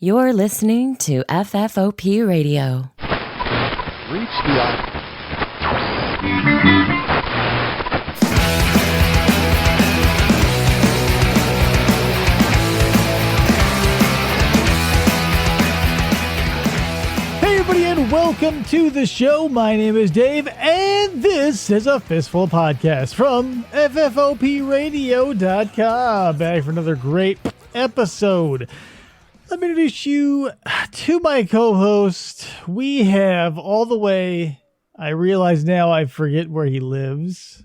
You're listening to FFOP Radio. Reach the and welcome to the show. My name is Dave, and this is a Fistful podcast from FFOPradio.com. Back for another great episode. Let me introduce you to my co-host. We have all the way, I realize now I forget where he lives.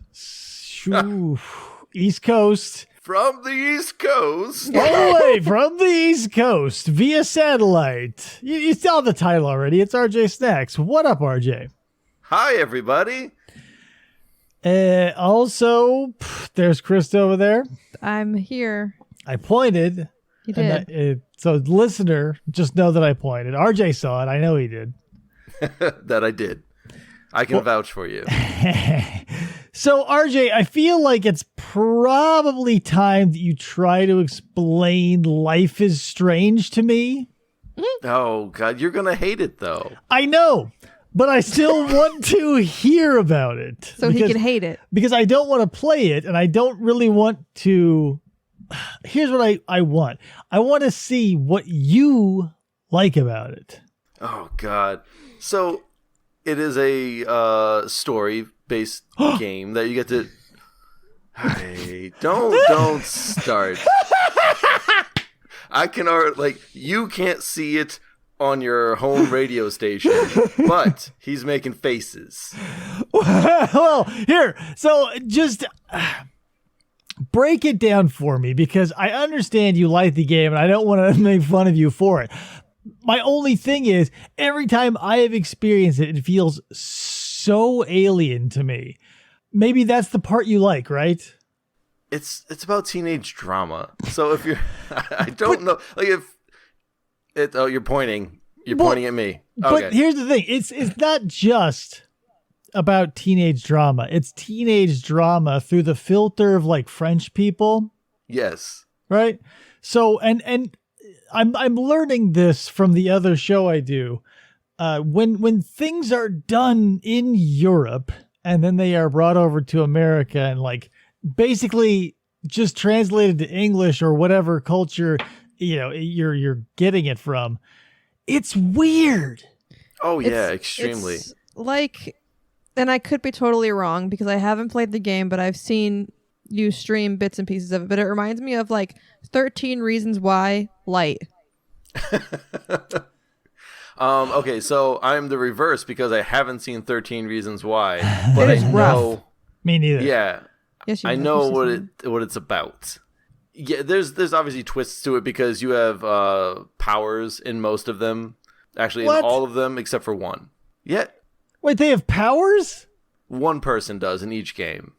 East Coast. From the East Coast. All the way from the East Coast via satellite. You saw the title already. It's RJ Snacks. What up, RJ? Hi, everybody. Also, there's Chris over there. I'm here. I pointed. You did. So, listener, just know that I pointed. RJ saw it. I know he did. That I did. I can vouch for you. So, RJ, I feel like it's probably time that you try to explain Life is Strange to me. Oh, God, you're going to hate it, though. I know, but I still want to hear about it. So he can hate it. Because I don't want to play it, and I don't really want to... Here's what I want. I want to see what you like about it. Oh, God. So, it is a story-based game that you get to... Hey, don't start. I can already, you can't see it on your home radio station, but he's making faces. Well, here, so just break it down for me, because I understand you like the game and I don't want to make fun of you for it. My only thing is, every time I have experienced it, it feels so alien to me. Maybe that's the part you like, right? It's about teenage drama. So if you're, I don't know, you're pointing at me. Okay. But here's the thing: it's not just about teenage drama. It's teenage drama through the filter of French people. Yes. Right. So and I'm learning this from the other show I do. When things are done in Europe and then they are brought over to America and basically just translated to English or whatever culture you're getting it from, it's weird. Oh yeah, extremely. It's and I could be totally wrong because I haven't played the game, but I've seen you stream bits and pieces of it. But it reminds me of 13 Reasons Why light. Okay, so I'm the reverse because I haven't seen 13 Reasons Why, but I know. Rough. Me neither. Yeah. Yes, I know what it's about. Yeah, there's obviously twists to it because you have powers in most of them. Actually, What? in all of them except for one. Yeah. Wait, they have powers? One person does in each game.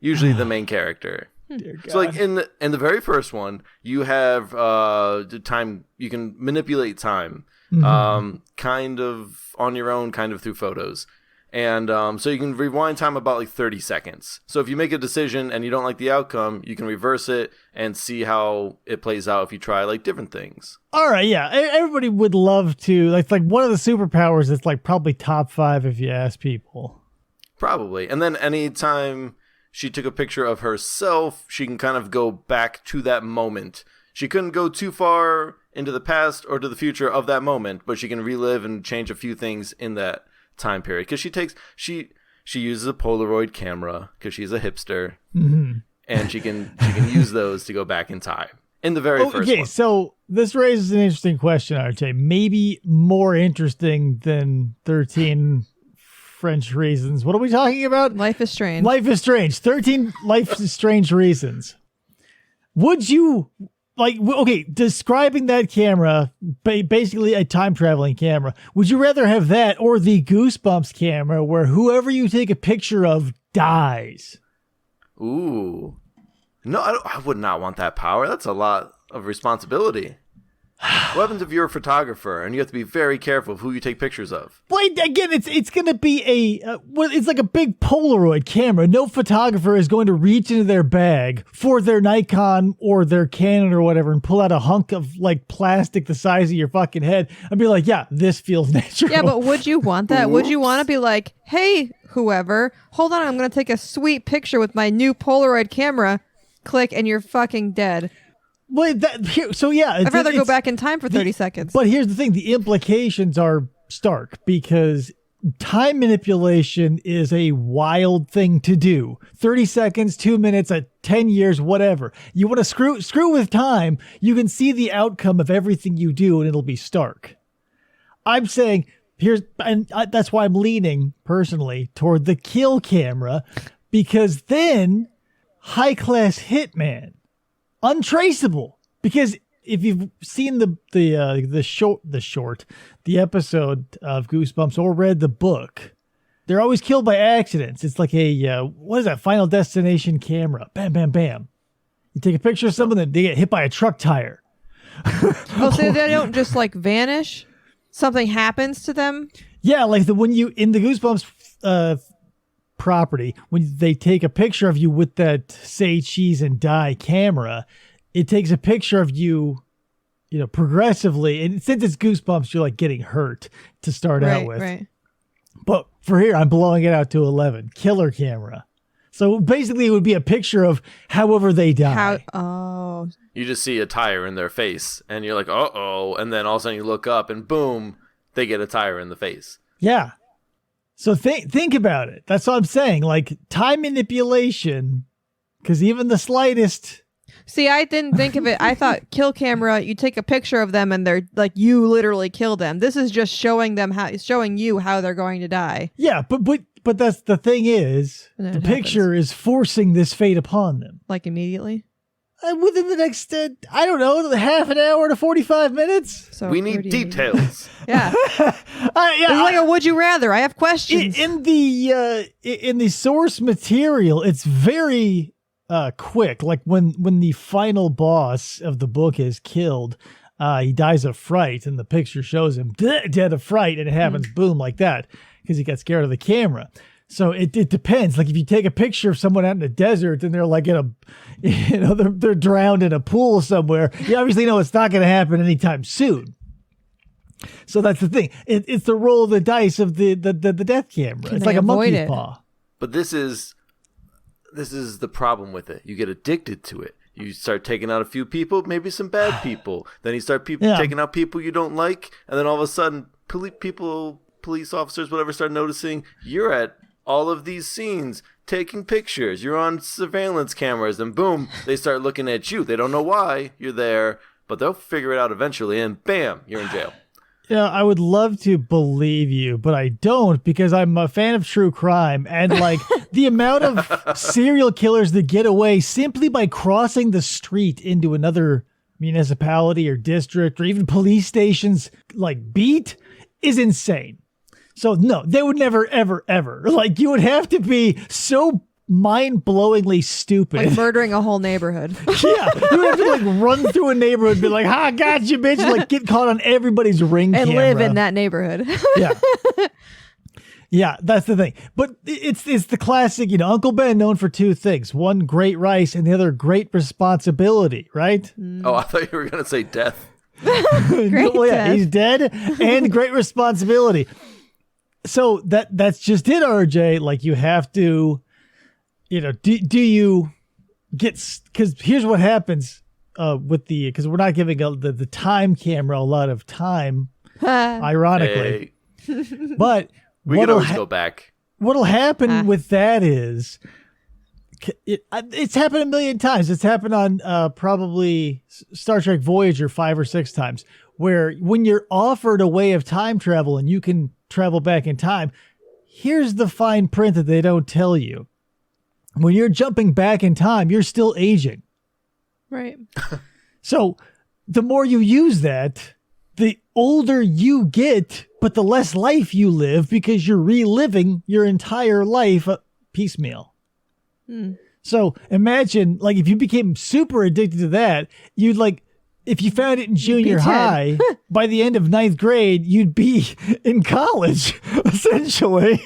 Usually the main character. Dear God. So in the very first one, you have the time. You can manipulate time, kind of on your own, kind of through photos, and so you can rewind time about 30 seconds. So if you make a decision and you don't like the outcome, you can reverse it and see how it plays out if you try different things. All right, yeah, everybody would love to. Like one of the superpowers that's probably top 5 if you ask people. Probably, and then anytime she took a picture of herself, she can kind of go back to that moment. She couldn't go too far into the past or to the future of that moment, but she can relive and change a few things in that time period. Because she uses a Polaroid camera because she's a hipster, and she can use those to go back in time. In the very first one. Okay, so this raises an interesting question, RJ. Maybe more interesting than 13 French Reasons. What are we talking about? Life is Strange. Life is Strange. 13 Life is Strange Reasons. Would you, describing that camera, basically a time-traveling camera, would you rather have that or the Goosebumps camera where whoever you take a picture of dies? Ooh. No, I would not want that power. That's a lot of responsibility. What happens if you're a photographer and you have to be very careful of who you take pictures of? Well, again, it's going to be it's like a big Polaroid camera. No photographer is going to reach into their bag for their Nikon or their Canon or whatever and pull out a hunk of like plastic the size of your fucking head and be like, yeah, this feels natural. Yeah, but would you want that? Would you want to be like, hey, whoever, hold on, I'm going to take a sweet picture with my new Polaroid camera. Click, and you're fucking dead. Well, so yeah. I'd rather go back in time for 30 seconds. But here's the thing. The implications are stark because time manipulation is a wild thing to do. 30 seconds, 2 minutes, 10 years, whatever. You want to screw with time, you can see the outcome of everything you do and it'll be stark. I'm saying that's why I'm leaning personally toward the kill camera, because then high-class hitman, untraceable. Because if you've seen the episode of Goosebumps or read the book, they're always killed by accidents. It's like what is that? Final Destination camera. Bam, bam, bam. You take a picture of someone, then they get hit by a truck tire. So they don't just like vanish? Something happens to them? Yeah, like in the Goosebumps property, when they take a picture of you with that say cheese and die camera, it takes a picture of you, progressively. And since it's Goosebumps, you're like getting hurt to start out with. Right. But for here, I'm blowing it out to 11. Killer camera. So basically, it would be a picture of however they die. You just see a tire in their face, and you're like, uh-oh. And then all of a sudden you look up, and boom, they get a tire in the face. Yeah. So think about it. That's what I'm saying. Like, time manipulation, because even the slightest... See, I didn't think of it. I thought kill camera, you take a picture of them, and they're like, you literally kill them. This is just showing you how they're going to die. Yeah, but that's the thing is, the picture is forcing this fate upon them. Like immediately? Within the next, I don't know, half an hour to 45 minutes. So we need details. Yeah. It's like a would you rather. I have questions. In the source material, it's very quick. Like when the final boss of the book is killed, he dies of fright, and the picture shows him dead of fright, and it happens boom like that because he got scared of the camera. So it depends. Like if you take a picture of someone out in the desert and they're like they're drowned in a pool somewhere, you obviously know it's not going to happen anytime soon. So that's the thing. It's the roll of the dice of the death camera. It's like a monkey's paw. But this is the problem with it. You get addicted to it. You start taking out a few people, maybe some bad people. Then you start taking out people you don't like, and then all of a sudden, police officers, whatever, start noticing you're at all of these scenes taking pictures. You're on surveillance cameras, and boom, they start looking at you. They don't know why you're there, but they'll figure it out eventually, and bam, you're in jail. Yeah, I would love to believe you, but I don't, because I'm a fan of true crime, and like the amount of serial killers that get away simply by crossing the street into another municipality or district or even police stations like beat is insane. So no, they would never, ever, ever. Like, you would have to be so mind-blowingly stupid. Like murdering a whole neighborhood. Yeah, you would have to like run through a neighborhood and be like, "Ha, got you, bitch!" Like get caught on everybody's ring and camera. live in that neighborhood. Yeah, yeah, that's the thing. But it's the classic, Uncle Ben known for two things: one, great rice, and the other, great responsibility. Right? Oh, I thought you were gonna say death. Great well, yeah, death. he's dead, and great responsibility. So that's just it, RJ. Like you have to, do you get, because here's what happens because we're not giving the time camera a lot of time, ironically. Hey. But we can always go back. What'll happen with that is, it's happened a million times. It's happened on probably Star Trek Voyager 5 or 6 times, where when you're offered a way of time travel and you can travel back in time, here's the fine print that they don't tell you. When you're jumping back in time, you're still aging. Right. So the more you use that, the older you get, but the less life you live because you're reliving your entire life piecemeal. So imagine, like, if you became super addicted to that, you'd like if you found it in junior 10. high, by the end of 9th grade, you'd be in college, essentially.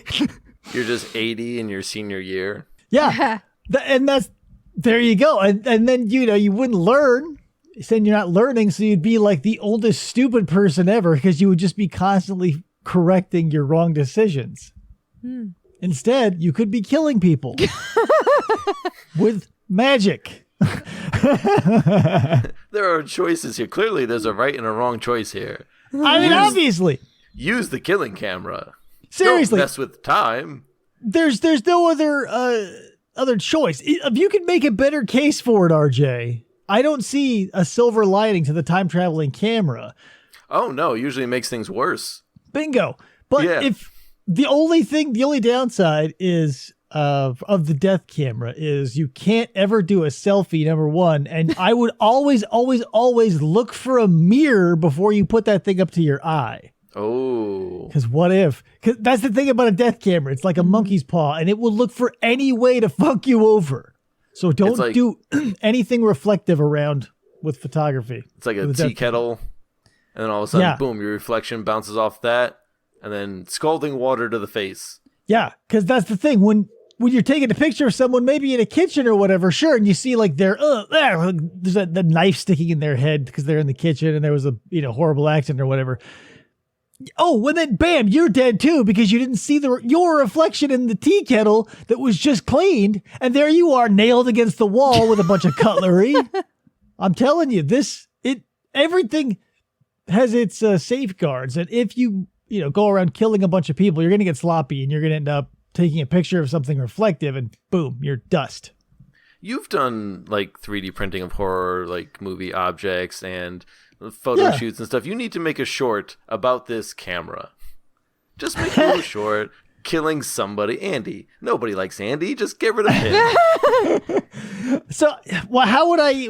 You're just 80 in your senior year. Yeah. There you go. And then, you wouldn't learn. Saying you're not learning, so you'd be like the oldest stupid person ever because you would just be constantly correcting your wrong decisions. Instead, you could be killing people with magic. There are choices here. Clearly, there's a right and a wrong choice here. I mean, obviously. Use the killing camera. Seriously. Don't mess with time. There's no other choice. If you could make a better case for it, RJ, I don't see a silver lining to the time traveling camera. Oh no, usually it makes things worse. Bingo. But if the only downside is of the death camera is you can't ever do a selfie, number one. And I would always look for a mirror before you put that thing up to your eye. Oh. Because what if? Because that's the thing about a death camera. It's like a monkey's paw, and it will look for any way to fuck you over. So don't do anything reflective around with photography. It's like a tea kettle, and then all of a sudden, boom, your reflection bounces off that, and then scalding water to the face. Yeah, because that's the thing. When you're taking a picture of someone, maybe in a kitchen or whatever, sure, and you see like there's the knife sticking in their head because they're in the kitchen and there was a horrible accident or whatever. Oh, and then bam, you're dead too because you didn't see your reflection in the tea kettle that was just cleaned, and there you are nailed against the wall with a bunch of cutlery. I'm telling you, everything has its safeguards, and if you go around killing a bunch of people, you're going to get sloppy, and you're going to end up taking a picture of something reflective, and boom, you're dust. You've done like 3D printing of horror, like movie objects and photo shoots and stuff. You need to make a short about this camera. Just make a little short, killing somebody. Andy. Nobody likes Andy. Just get rid of him. So, well, how would I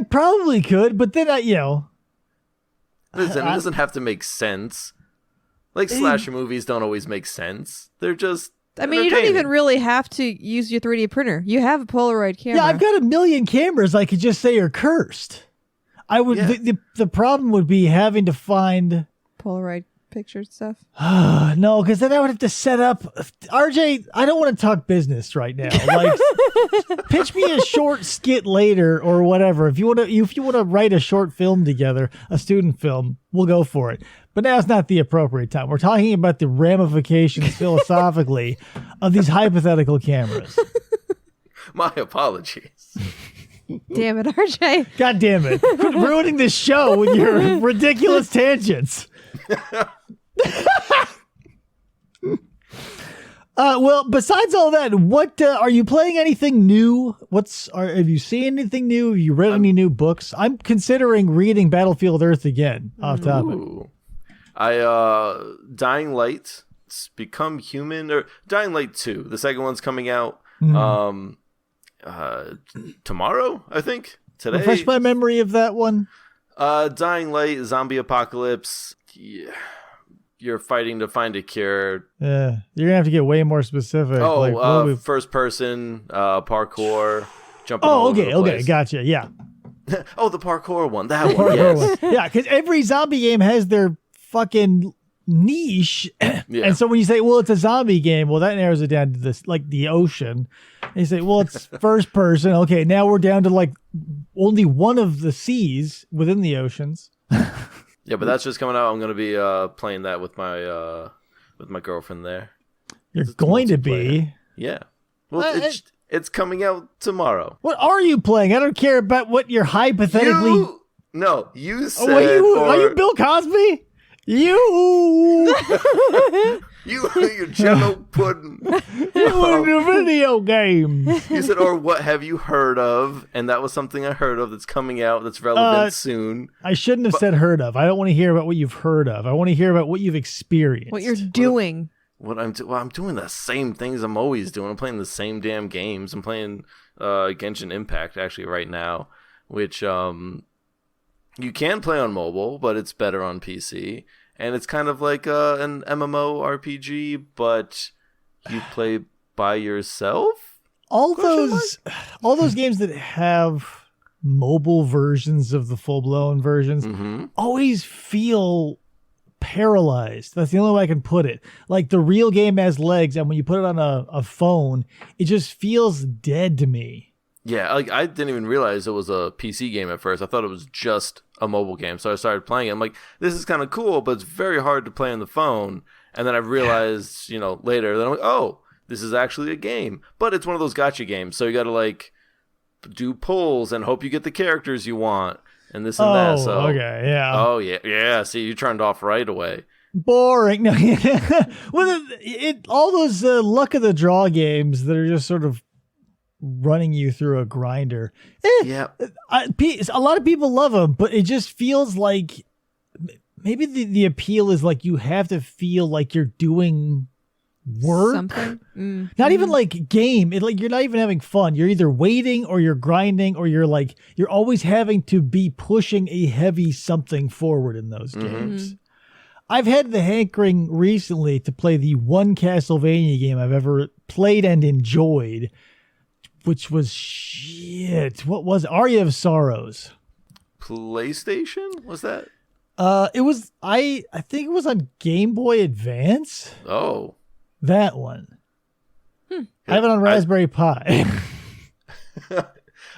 probably could, but then Listen, it doesn't have to make sense. Like slasher movies don't always make sense. They're just I mean, you don't even really have to use your 3D printer. You have a Polaroid camera. Yeah, I've got a million cameras I could just say are cursed. I would. Yeah. The problem would be having to find Polaroid picture stuff. No, because then I would have to set up. RJ, I don't want to talk business right now. Like, pitch me a short skit later or whatever. If you want to write a short film together, a student film, we'll go for it. But now's not the appropriate time. We're talking about the ramifications philosophically of these hypothetical cameras. My apologies. Damn it, RJ. God damn it. Quit ruining this show with your ridiculous tangents. Well, besides all that, what are you playing? Anything new? Have you seen anything new? Have you read any new books? I'm considering reading Battlefield Earth again. Off topic. Ooh. Dying Light, Become Human, or Dying Light 2. The second one's coming out tomorrow, I think. Today. Refresh my memory of that one. Dying Light, zombie apocalypse. Yeah. You're fighting to find a cure. Yeah, you're gonna have to get way more specific. Oh, first person, parkour, jumping. All over the place. Okay, gotcha. Yeah. Oh, the parkour one. That one. Yes. Yeah, because every zombie game has their fucking niche, and so when you say, "Well, it's a zombie game," well, that narrows it down to this, like the ocean. And you say, "Well, it's first person." Okay, now we're down to like only one of the seas within the oceans. Yeah, but that's just coming out. I'm going to be playing that with my girlfriend there. You're going to be? Yeah. Well, it's coming out tomorrow. What are you playing? I don't care about what you're hypothetically... You said... Are you Bill Cosby? You your jello pudding. You want a video game. You said, or what have you heard of? And that was something I heard of that's coming out that's relevant soon. I shouldn't have said heard of. I don't want to hear about what you've heard of. I want to hear about what you've experienced. What you're doing. I'm doing the same things I'm always doing. I'm playing the same damn games. I'm playing Genshin Impact actually right now, which you can play on mobile, but it's better on PC. And it's kind of like an MMORPG, but you play by yourself. All those games that have mobile versions of the full-blown versions always feel paralyzed. That's the only way I can put it. Like the real game has legs, and when you put it on a phone, it just feels dead to me. Yeah, like I didn't even realize it was a PC game at first. I thought it was just a mobile game. So I started playing it. I'm like, this is kind of cool, but it's very hard to play on the phone. And then I realized, later that I'm like, oh, this is actually a game. But it's one of those gacha games. So you got to like do pulls and hope you get the characters you want and this and that. So okay, yeah. Oh, yeah. Yeah, see, you turned off right away. Boring. No, well, all those luck of the draw games that are just sort of running you through a grinder. Yeah. A lot of people love them, but it just feels like maybe the appeal is like you have to feel like you're doing work. Something. Not even like game. Like you're not even having fun. You're either waiting or you're grinding or you're always having to be pushing a heavy something forward in those games. I've had the hankering recently to play the one Castlevania game I've ever played and enjoyed, which was shit. What was it? Aria of Sorrows? PlayStation? Was that? It was. I think it was on Game Boy Advance. Oh, that one. I have it on Raspberry Pi.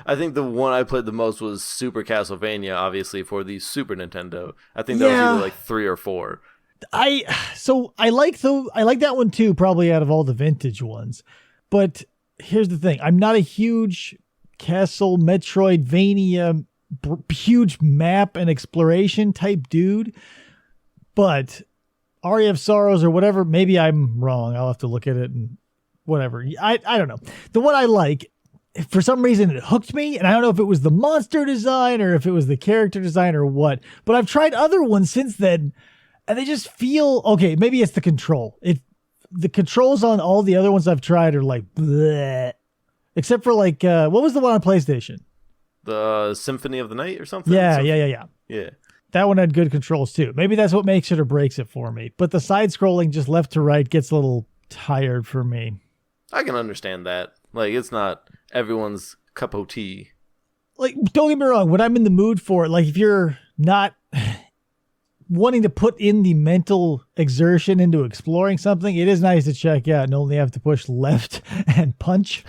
I think the one I played the most was Super Castlevania, obviously for the Super Nintendo. I think that was either like 3 or 4. I like that one too, probably out of all the vintage ones. But here's the thing: I'm not a huge Castle Metroidvania, huge map and exploration type dude. But Aria of Sorrows or whatever, maybe I'm wrong. I'll have to look at it and whatever. I don't know. The one I like, for some reason, it hooked me, and I don't know if it was the monster design or if it was the character design or what. But I've tried other ones since then, and they just feel okay. Maybe it's the control. The controls on all the other ones I've tried are like bleh. Except for like what was the one on PlayStation? The Symphony of the Night or something? Yeah. Yeah. That one had good controls too. Maybe that's what makes it or breaks it for me. But the side scrolling just left to right gets a little tired for me. I can understand that. Like, it's not everyone's cup of tea. Like, don't get me wrong, when I'm in the mood for it, like if you're not wanting to put in the mental exertion into exploring something, it is nice to check out and only have to push left and punch,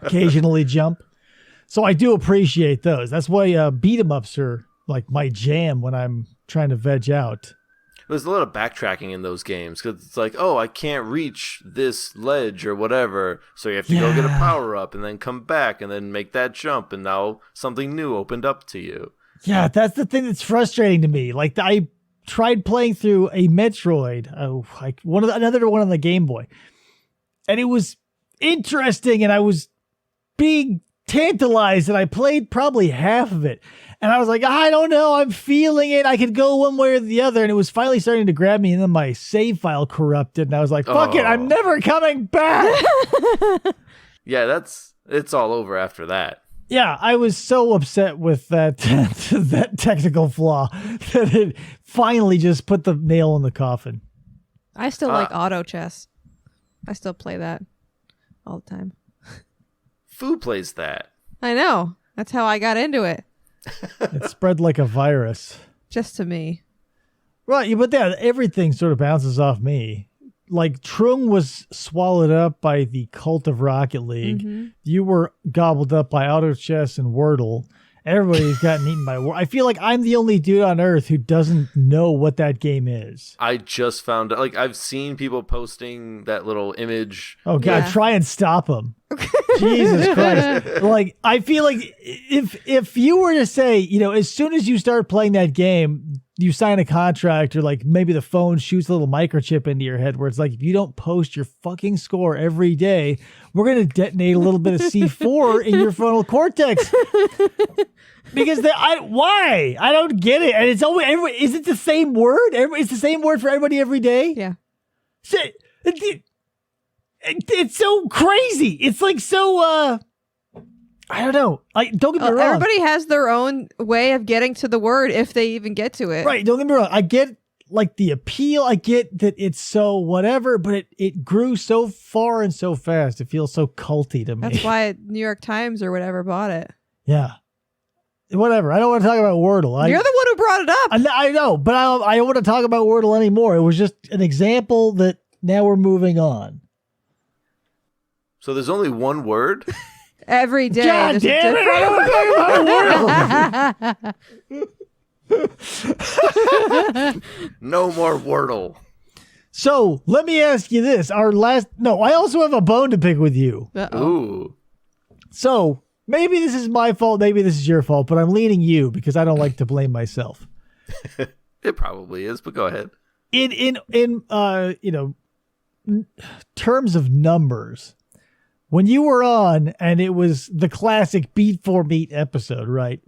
occasionally jump. So I do appreciate those. That's why beat 'em ups are like my jam when I'm trying to veg out. There's a lot of backtracking in those games because it's like, oh, I can't reach this ledge or whatever, so you have to go get a power up and then come back and then make that jump, and now something new opened up to you. Yeah, that's the thing that's frustrating to me. Like I tried playing through a Metroid, another one on the Game Boy, and it was interesting, and I was being tantalized, and I played probably half of it. And I was like, I don't know, I'm feeling it. I could go one way or the other. And it was finally starting to grab me, and then my save file corrupted. And I was like, fuck it, I'm never coming back. Yeah, it's all over after that. Yeah, I was so upset with that that technical flaw that it finally just put the nail in the coffin. I still like auto chess. I still play that all the time. Fu plays that. I know. That's how I got into it. It spread like a virus. Just to me. Right, but yeah, everything sort of bounces off me. Like, Trung was swallowed up by the cult of Rocket League. Mm-hmm. You were gobbled up by Auto Chess and Wordle. Everybody's gotten eaten by Wordle. I feel like I'm the only dude on Earth who doesn't know what that game is. I just found out. Like, I've seen people posting that little image. Oh, God, try and stop them. Jesus Christ. Like, I feel like if you were to say, as soon as you start playing that game, you sign a contract, or like maybe the phone shoots a little microchip into your head where it's like, if you don't post your fucking score every day, we're going to detonate a little bit of C4 in your frontal cortex. Because why? I don't get it. And it's always, is it the same word? It's the same word for everybody every day? Yeah. It's so crazy. It's like so, I don't know. Don't get me wrong. Everybody has their own way of getting to the word if they even get to it. Right. Don't get me wrong. I get like the appeal. I get that it's so whatever, but it grew so far and so fast. It feels so culty to me. That's why New York Times or whatever bought it. Yeah. whatever. I don't want to talk about Wordle. You're the one who brought it up. I know, but I don't want to talk about Wordle anymore. It was just an example that now we're moving on. So there's only one word? Every day. God damn it! I don't want to talk about Wordle. No more Wordle. So let me ask you this: I also have a bone to pick with you. Uh-oh. Ooh. So maybe this is my fault, maybe this is your fault, but I'm leaning you because I don't like to blame myself. It probably is, but go ahead. In terms of numbers, when you were on and it was the classic Beat for Meat episode, right?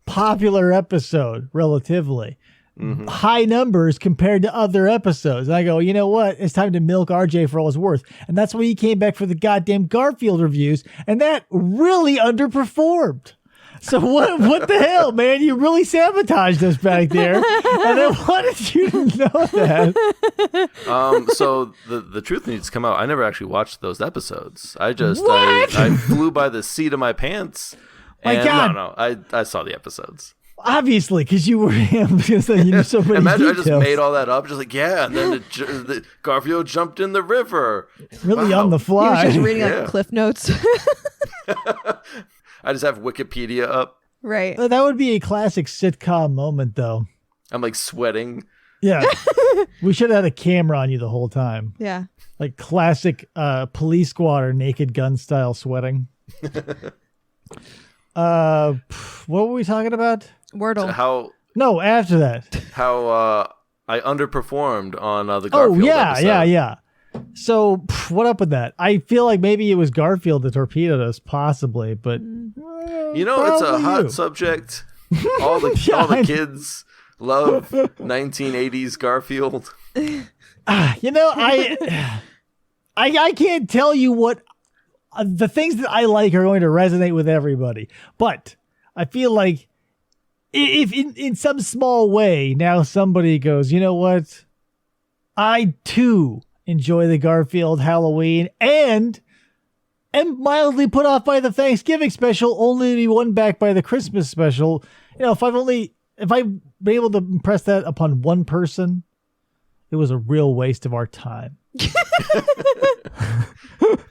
Popular episode, relatively. Mm-hmm. High numbers compared to other episodes. And I go, you know what? It's time to milk RJ for all it's worth. And that's when he came back for the goddamn Garfield reviews. And that really underperformed. So what the hell, man? You really sabotaged us back there. And I wanted you to know that. So the truth needs to come out. I never actually watched those episodes. I flew by the seat of my pants. And God. No, I saw the episodes. Obviously, because you were him. Because you knew so many Imagine details. I just made all that up. Just like, yeah. And then the Garfield jumped in the river. Really Wow. on the He fly. was just reading like Cliff Notes. I just have Wikipedia up. Right. That would be a classic sitcom moment, though. I'm like sweating. Yeah. We should have had a camera on you the whole time. Yeah. Like classic police squad or Naked Gun style sweating. What were we talking about? Wordle. No, after that. How I underperformed on the Garfield episode. Yeah. So what up with that? I feel like maybe it was Garfield that torpedoed us, possibly, but You know, it's a hot subject. All the kids love 1980s Garfield. You know, I can't tell you what the things that I like are going to resonate with everybody, but I feel like if in some small way now somebody goes, you know what, I too enjoy the Garfield Halloween and am mildly put off by the Thanksgiving special, only to be won back by the Christmas special. You know, if I've been able to impress that upon one person, it was a real waste of our time.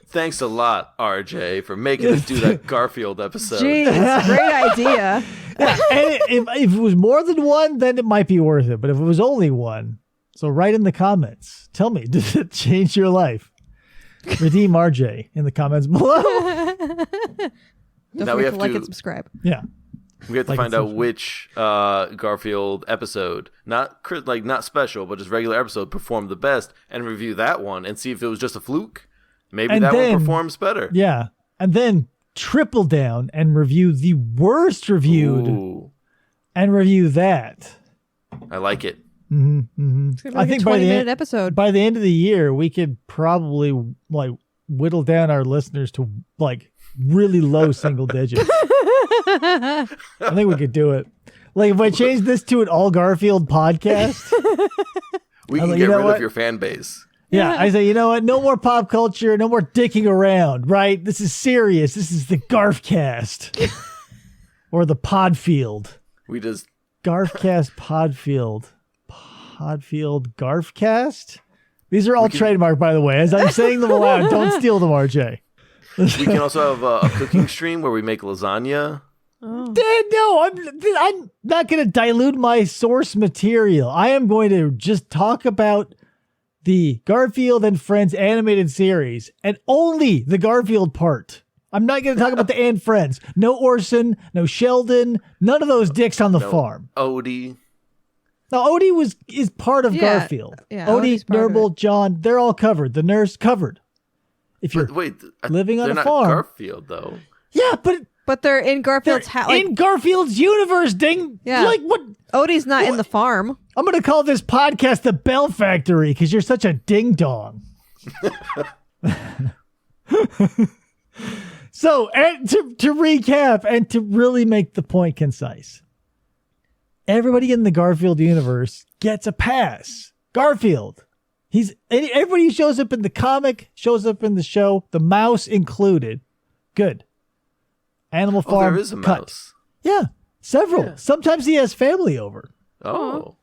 Thanks a lot, RJ, for making us do that Garfield episode. Jeez, great idea. Yeah, and if it was more than one, then it might be worth it. But if it was only one, so write in the comments. Tell me, did it change your life? Redeem RJ in the comments below. Don't forget to like and subscribe. Yeah. We have to find out which Garfield episode, not special, but just regular episode, performed the best, and review that one and see if it was just a fluke. Maybe that one performs better. Yeah. And then triple down and review the worst reviewed. Ooh. And review that. I like it. Mm-hmm, mm-hmm. It's gonna be like a 20-minute episode. By the end of the year, we could probably whittle down our listeners to really low single digits. I think we could do it. Like if I change this to an all Garfield podcast, we can get rid of your fan base. Yeah, I say, you know what? No more pop culture, no more dicking around, right? This is serious. This is the Garfcast. Or the Podfield. We just Garfcast Podfield. Podfield Garfcast? These are all trademarked, by the way. As I'm saying them aloud, don't steal them, RJ. We can also have a cooking stream where we make lasagna. Oh. No, I'm not going to dilute my source material. I am going to just talk about the Garfield and Friends animated series and only the Garfield part. I'm not going to talk about the and Friends. No Orson, no Sheldon, none of those dicks on the farm. Odie. Now, Odie is part of Garfield. Yeah, Odie, Nurble, John, they're all covered. The nurse covered. If you're living on a farm. They're not Garfield, though. Yeah, but they're in Garfield's house. In Garfield's universe, ding. Yeah. Like what? Odie's not in the farm. I'm going to call this podcast the Bell Factory because you're such a ding dong. So, and to recap and to really make the point concise, everybody in the Garfield universe gets a pass. Garfield. Everybody who shows up in the comic, shows up in the show, the mouse included. Good. Animal Farm. There is a cut. mouse. Yeah. Several. Yeah. Sometimes he has family over. Oh.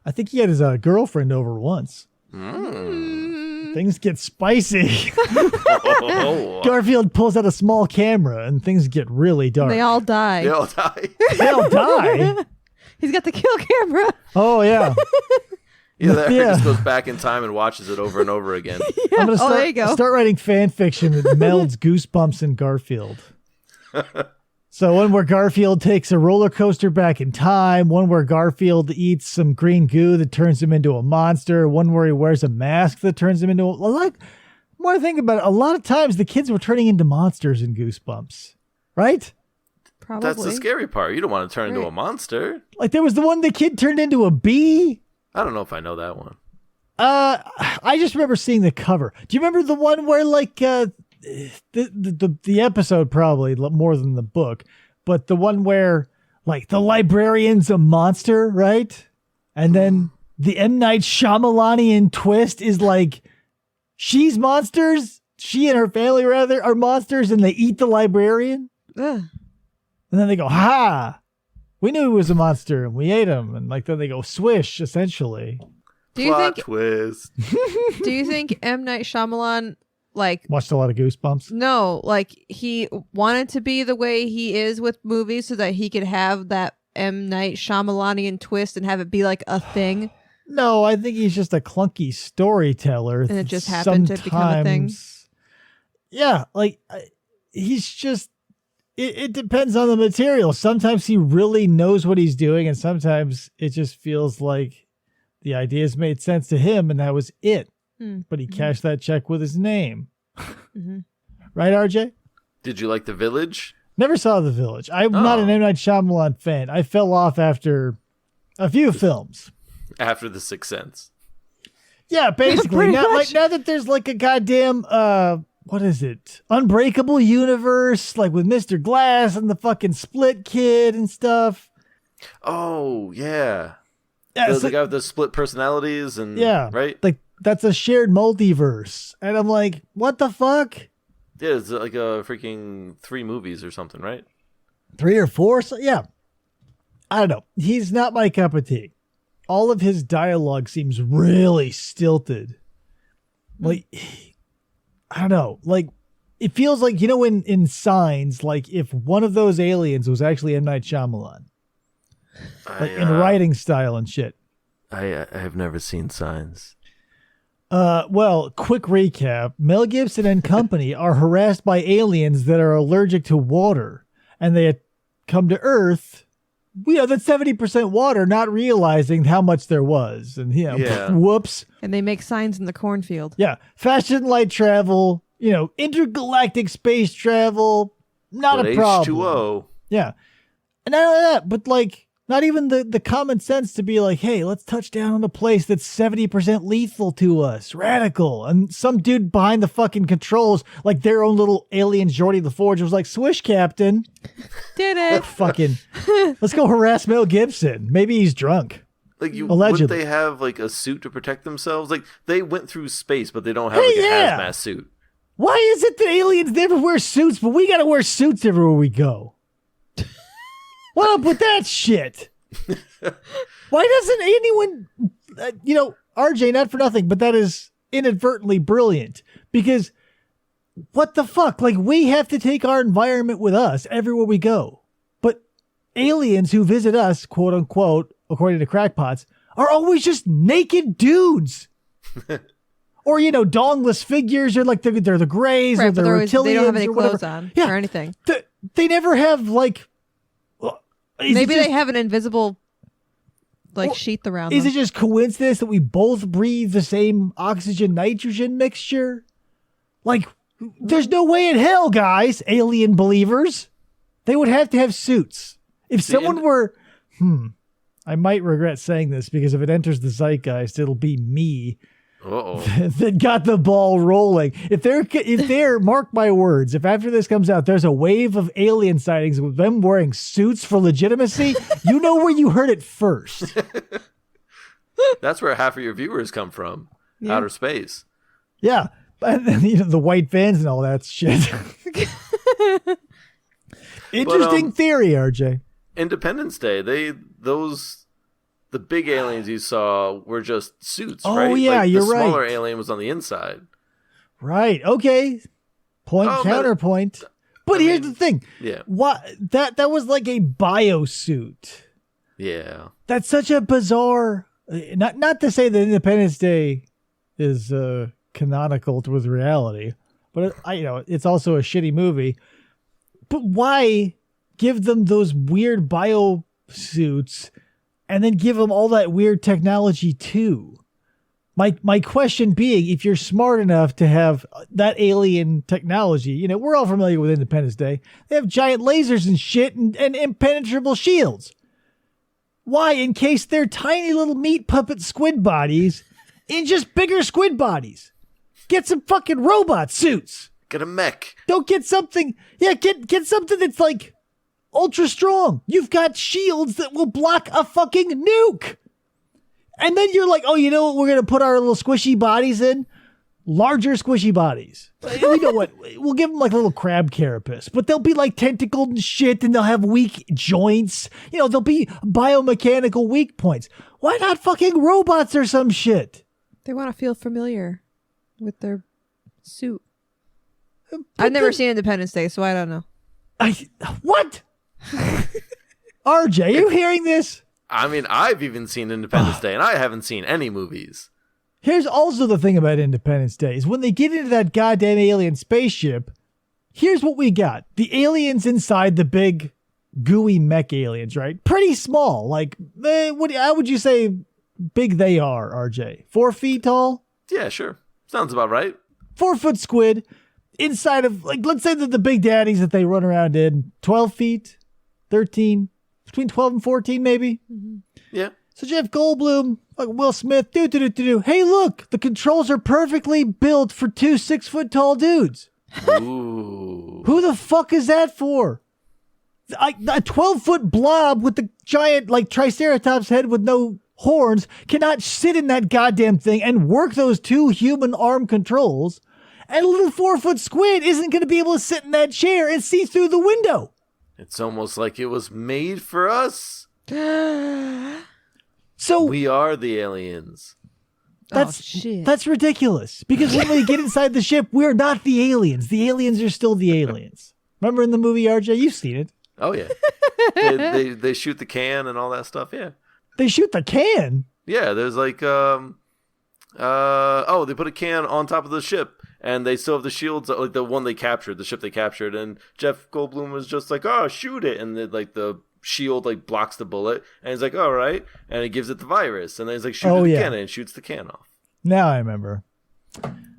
I think he had his girlfriend over once. Things get spicy. Oh. Garfield pulls out a small camera and things get really dark. They all die. They all die. They all die? He's got the kill camera. Oh, yeah. Either that or Yeah. he just goes back in time and watches it over and over again. I'm going to there you go. start writing fan fiction that melds Goosebumps and Garfield. So one where Garfield takes a roller coaster back in time, one where Garfield eats some green goo that turns him into a monster, one where he wears a mask that turns him into like more I think about it, a lot of times the kids were turning into monsters in Goosebumps. Right? Probably. That's the scary part. You don't want to turn into a Right. monster. Like there was the one the kid turned into a bee. I don't know if I know that one. I just remember seeing the cover. Do you remember the one where like the episode probably more than the book, but the one where like the librarian's a monster, right? And then the M. Night Shyamalanian twist is like she's monsters. She and her family rather are monsters, and they eat the librarian. Ugh. And then they go, "Ha! We knew he was a monster, and we ate him." And like then they go swish, essentially. Do you Plot think? twist. Do you think M. Night Shyamalan like? Watched a lot of Goosebumps. No, like he wanted to be the way he is with movies so that he could have that M. Night Shyamalanian twist and have it be like a thing. No, I think he's just a clunky storyteller. And it just happened to become a thing? Sometimes- Yeah, like he's just. It depends on the material. Sometimes he really knows what he's doing, and sometimes it just feels like the ideas made sense to him, and that was it. But he cashed that check with his name. Right, RJ? Did you like The Village? Never saw The Village. I'm not an M. Night Shyamalan fan. I fell off after a few films. After The Sixth Sense. Yeah, basically. Pretty now, much. now that there's like a goddamn what is it? Unbreakable universe, like with Mr. Glass and the fucking Split Kid and stuff. Oh, yeah. Yeah, The so- guy with the split personalities and yeah, right? Like that's a shared multiverse, and I'm like, what the fuck? Yeah, it's like a freaking 3 movies or something, right? 3 or 4? So, yeah, I don't know. He's not my cup of tea. All of his dialogue seems really stilted. Like, I don't know. Like, it feels like, you know, in Signs, like if one of those aliens was actually M. Night Shyamalan, like in writing style and shit. I have never seen Signs. Well, quick recap. Mel Gibson and company are harassed by aliens that are allergic to water, and they come to Earth. That's 70% water, not realizing how much there was. And, Yeah. whoops. And they make signs in the cornfield. Yeah. Fast light travel, intergalactic space travel, not But a problem. H2O. Yeah. And not only that, but like, not even the common sense to be like, hey, let's touch down on a place that's 70% lethal to us. Radical. And some dude behind the fucking controls, like their own little alien Geordie LaForge was like, swish, Captain. Did it? Fucking, let's go harass Mel Gibson. Maybe he's drunk. Like Allegedly. wouldn't they have like a suit to protect themselves? Like they went through space, but they don't have Hey, like yeah. a hazmat suit. Why is it that aliens never wear suits, but we gotta wear suits everywhere we go? What up with that shit? Why doesn't anyone, RJ, not for nothing, but that is inadvertently brilliant because what the fuck? Like we have to take our environment with us everywhere we go. But aliens who visit us, quote unquote, according to crackpots, are always just naked dudes. Or, dongless figures, or like they're the Greys or Right, the but reptilians they don't have any or whatever. clothes on Yeah. or anything. They never have like. Is Maybe it just, they have an invisible sheath around Is them. it just coincidence that we both breathe the same oxygen nitrogen mixture? Like, there's no way in hell, guys, alien believers. They would have to have suits. If someone were, I might regret saying this because if it enters the zeitgeist, it'll be me. Uh-oh. That got the ball rolling. If they're mark my words, if after this comes out, there's a wave of alien sightings with them wearing suits for legitimacy, you know where you heard it first. That's where half of your viewers come from. Yeah. Outer space. Yeah. And then, the white vans and all that shit. Interesting theory, RJ. Independence Day, the big aliens you saw were just suits, right? Oh, yeah, you're right. The smaller alien was on the inside. Right. Okay. Counterpoint. But here's the thing. Yeah. That was like a biosuit. Yeah. That's such a bizarre. Not to say that Independence Day is canonical with reality, but it's also a shitty movie. But why give them those weird biosuits and then give them all that weird technology too? My question being, if you're smart enough to have that alien technology, we're all familiar with Independence Day. They have giant lasers and shit and impenetrable shields. Why? In case they're tiny little meat puppet squid bodies in just bigger squid bodies. Get some fucking robot suits. Get a mech. Don't get something. Yeah, get something that's like ultra strong. You've got shields that will block a fucking nuke. And then you're like, oh, you know what? We're going to put our little squishy bodies in? Larger squishy bodies. You know what? We'll give them like a little crab carapace, but they'll be like tentacled and shit, and they'll have weak joints. They'll be biomechanical weak points. Why not fucking robots or some shit? They want to feel familiar with their suit. I've never seen Independence Day, so I don't know. What? RJ, are you hearing this? I mean, I've even seen Independence Day, and I haven't seen any movies. Here's also the thing about Independence Day is when they get into that goddamn alien spaceship, here's what we got. The aliens inside the big gooey mech aliens, right? Pretty small. Like, how would you say big they are, RJ? 4 feet tall? Yeah, sure. Sounds about right. 4-foot squid inside of, like, let's say that the big daddies that they run around in, 12 feet, 13, between 12 and 14 maybe. Mm-hmm. Yeah. So Jeff Goldblum, like Will Smith, hey, look, the controls are perfectly built for 2 6-foot tall dudes. Ooh. Who the fuck is that for? A 12-foot blob with the giant, like, Triceratops head with no horns cannot sit in that goddamn thing and work those 2 human arm controls. And a little 4-foot squid isn't going to be able to sit in that chair and see through the window. It's almost like it was made for us. So we are the aliens. That's ridiculous. Because when we get inside the ship, we're not the aliens. The aliens are still the aliens. Remember in the movie, RJ? You've seen it. Oh, yeah. they shoot the can and all that stuff, yeah. They shoot the can? Yeah, there's like, they put a can on top of the ship, and they still have the shields, like the one they captured, the ship they captured, and Jeff Goldblum was just like, oh, shoot it, and the shield like blocks the bullet, and he's like, all right, and he gives it the virus, and then he's like, shoot it again, and shoots the can off. Now I remember.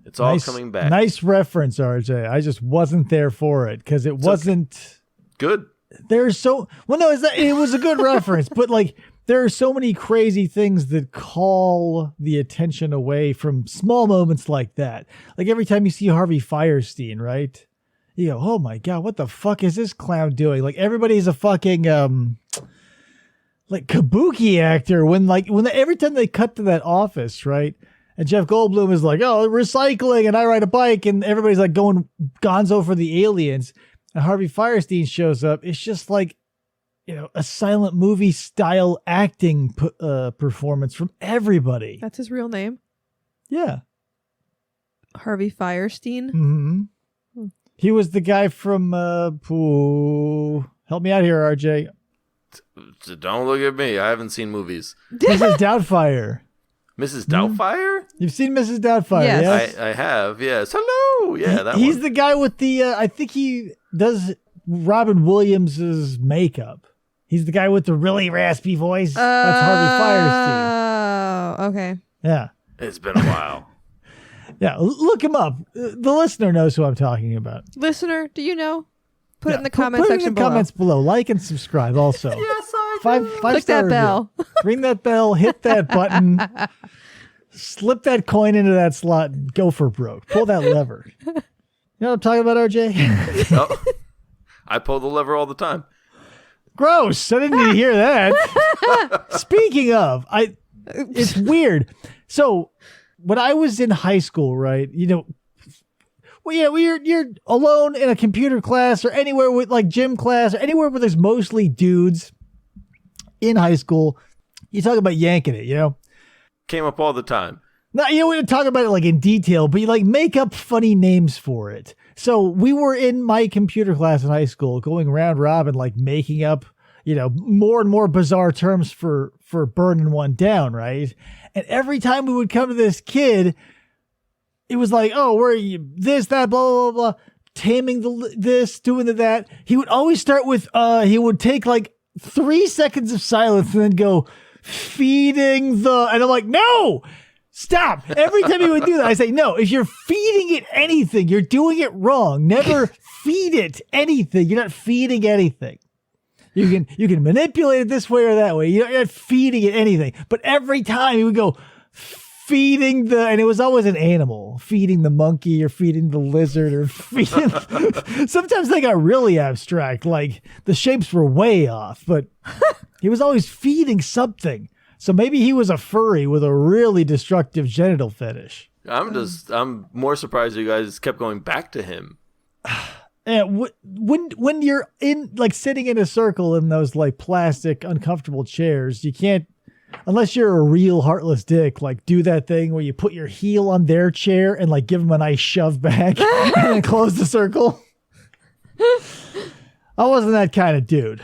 It's all coming back. Nice reference, RJ. I just wasn't there for it because it wasn't good. There's so it was a good reference, but like there are so many crazy things that call the attention away from small moments like that. Like every time you see Harvey Fierstein, right? You go, oh my God, what the fuck is this clown doing? Like everybody's a fucking like kabuki actor when every time they cut to that office, right? And Jeff Goldblum is like, oh, recycling, and I ride a bike, and everybody's like going gonzo for the aliens. And Harvey Fierstein shows up. It's just like, a silent movie style acting performance from everybody. That's his real name? Yeah. Harvey Fierstein? Mm-hmm. He was the guy from, help me out here, RJ. Don't look at me. I haven't seen movies. Mrs. Doubtfire. Mrs. Doubtfire? You've seen Mrs. Doubtfire, yes? I have, yes. Hello! Yeah, he's the guy with the, I think he does Robin Williams' makeup. He's the guy with the really raspy voice. That's Harvey Fierstein. Oh, okay. Yeah. It's been a while. Yeah, look him up. The listener knows who I'm talking about. Listener, do you know? Put it in the comment section below. Comments below. Like and subscribe also. Yes, I do. Five Click star that bell. Ring that bell. Hit that button. Slip that coin into that slot and go for broke. Pull that lever. You know what I'm talking about, RJ? Oh, I pull the lever all the time. Gross. I didn't need to hear that. Speaking of, it's weird. So when I was in high school, right, you're alone in a computer class or anywhere with like gym class or anywhere where there's mostly dudes. in high school, you talk about yanking it, Came up all the time. No, you wouldn't talk about it like in detail, but you like make up funny names for it. So we were in my computer class in high school going round robin, like making up, more and more bizarre terms for burning one down, right? And every time we would come to this kid, it was like, oh, where are you? This, that, blah, blah, blah, taming this, doing that. He would always start with, he would take like 3 seconds of silence and then go, feeding the, and I'm like, no! Stop. Every time he would do that, I say, no, if you're feeding it anything, you're doing it wrong. Never feed it anything. You're not feeding anything. You can manipulate it this way or that way. You're not feeding it anything. But every time he would go feeding and it was always an animal, feeding the monkey or feeding the lizard or feeding. Sometimes they got really abstract, like the shapes were way off, but he was always feeding something. So maybe he was a furry with a really destructive genital fetish. I'm more surprised you guys kept going back to him. And when you're in like sitting in a circle in those like plastic uncomfortable chairs, you can't, unless you're a real heartless dick, like do that thing where you put your heel on their chair and like give them a nice shove back and then close the circle. I wasn't that kind of dude.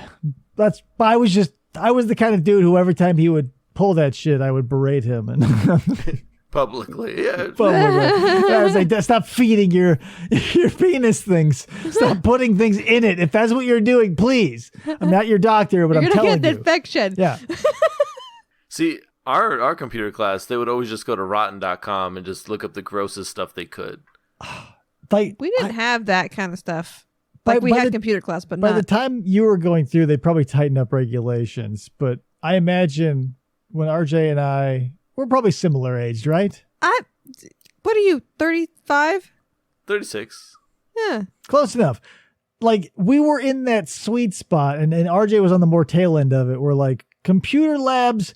I was the kind of dude who every time he would pull that shit, I would berate him and publicly. Yeah. I was like, stop feeding your penis things. Stop putting things in it. If that's what you're doing, please. I'm not your doctor, but I'm telling you. You're gonna get the infection. Yeah. See, our computer class, they would always just go to rotten.com and just look up the grossest stuff they could. Like we didn't have that kind of stuff. Like we had computer class, but by the time you were going through, they probably tightened up regulations. But I imagine when RJ and we're probably similar aged, right? What are you, 35? 36. Yeah. Close enough. Like we were in that sweet spot and RJ was on the more tail end of it where like computer labs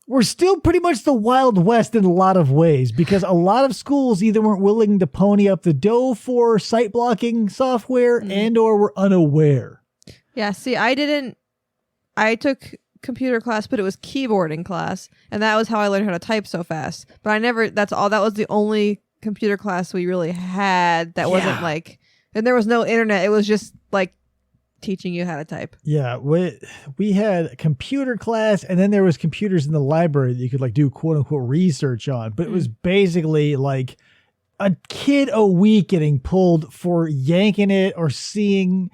were still pretty much the Wild West in a lot of ways because a lot of schools either weren't willing to pony up the dough for site blocking software and or were unaware. Yeah, see, I took computer class, but it was keyboarding class, and that was how I learned how to type so fast. But that was the only computer class we really had that wasn't like, and there was no internet. It was just like teaching you how to type. Yeah, we had computer class, and then there was computers in the library that you could like do quote unquote research on. But it was basically like a kid a week getting pulled for yanking it or seeing,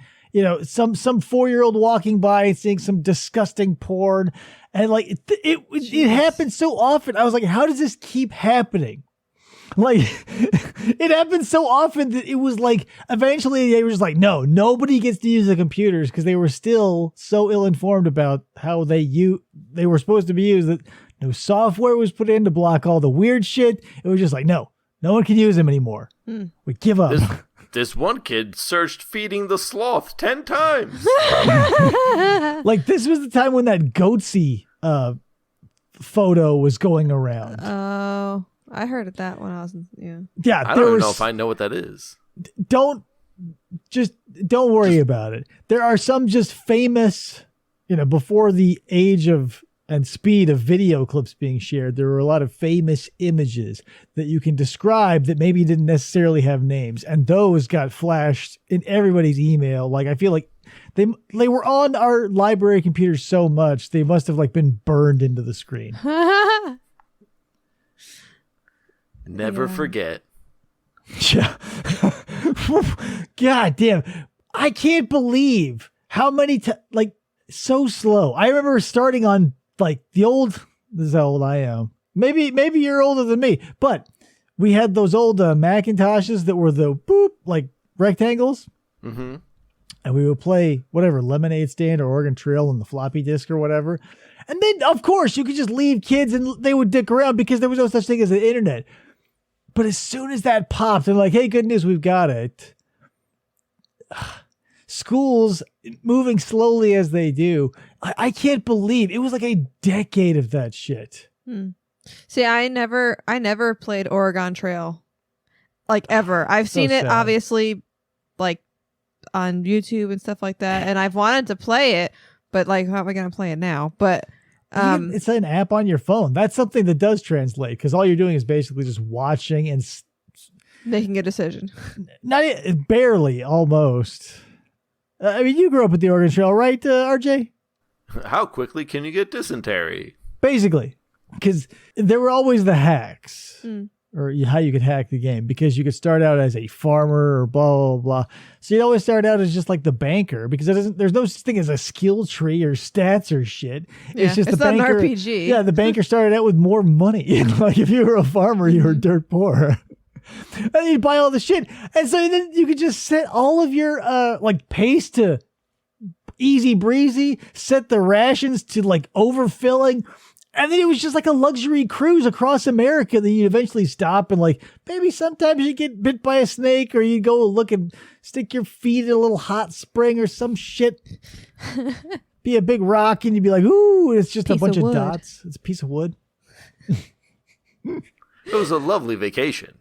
some 4-year-old walking by and seeing some disgusting porn, and like it happened so often. I was like, how does this keep happening? Like it happened so often that it was like eventually they were just like, no, nobody gets to use the computers because they were still so ill-informed about how they were supposed to be used that no software was put in to block all the weird shit. It was just like, no one can use them anymore. We give up. This one kid searched feeding the sloth 10 times. Like this was the time when that goatsy photo was going around. Oh, I heard of that when I was Yeah, I don't even know if I know what that is. Don't worry about it. There are some just famous, before the age of and speed of video clips being shared, there were a lot of famous images that you can describe that maybe didn't necessarily have names. And those got flashed in everybody's email. Like, I feel like they were on our library computers so much, they must have like been burned into the screen. Never forget. Yeah. God damn. I can't believe how many so slow. I remember starting on like this is how old I am. Maybe you're older than me, but we had those old Macintoshes that were the like rectangles. Mm-hmm. And we would play whatever, Lemonade Stand or Oregon Trail on the floppy disk or whatever. And then, of course, you could just leave kids and they would dick around because there was no such thing as the internet. But as soon as that popped, they're like, hey, good news, we've got it. Schools moving slowly as they do. I can't believe it was like a decade of that shit. See, I never played Oregon Trail, like ever. I've seen it obviously like on YouTube and stuff like that, and I've wanted to play it, but like, how am I going to play it now? But it's an app on your phone. That's something that does translate because all you're doing is basically just watching and making a decision. Barely, almost. I mean, you grew up with the Oregon Trail, right, RJ? How quickly can you get dysentery? Basically, because there were always the hacks. Or how you could hack the game, because you could start out as a farmer or blah, blah, blah. So you'd always start out as just like the banker, because there's no such thing as a skill tree or stats or shit. It's just it's the not banker. an RPG. Yeah, the banker started out with more money. Like if you were a farmer, you were dirt poor. And you'd buy all the shit. And so then you could just set all of your like pace to easy breezy, set the rations to like overfilling. And then it was just like a luxury cruise across America that you eventually stop and like, maybe sometimes you get bit by a snake or you go look and stick your feet in a little hot spring or some shit. Be a big rock and you'd be like, ooh, it's just a bunch of dots. It's a piece of wood. It was a lovely vacation.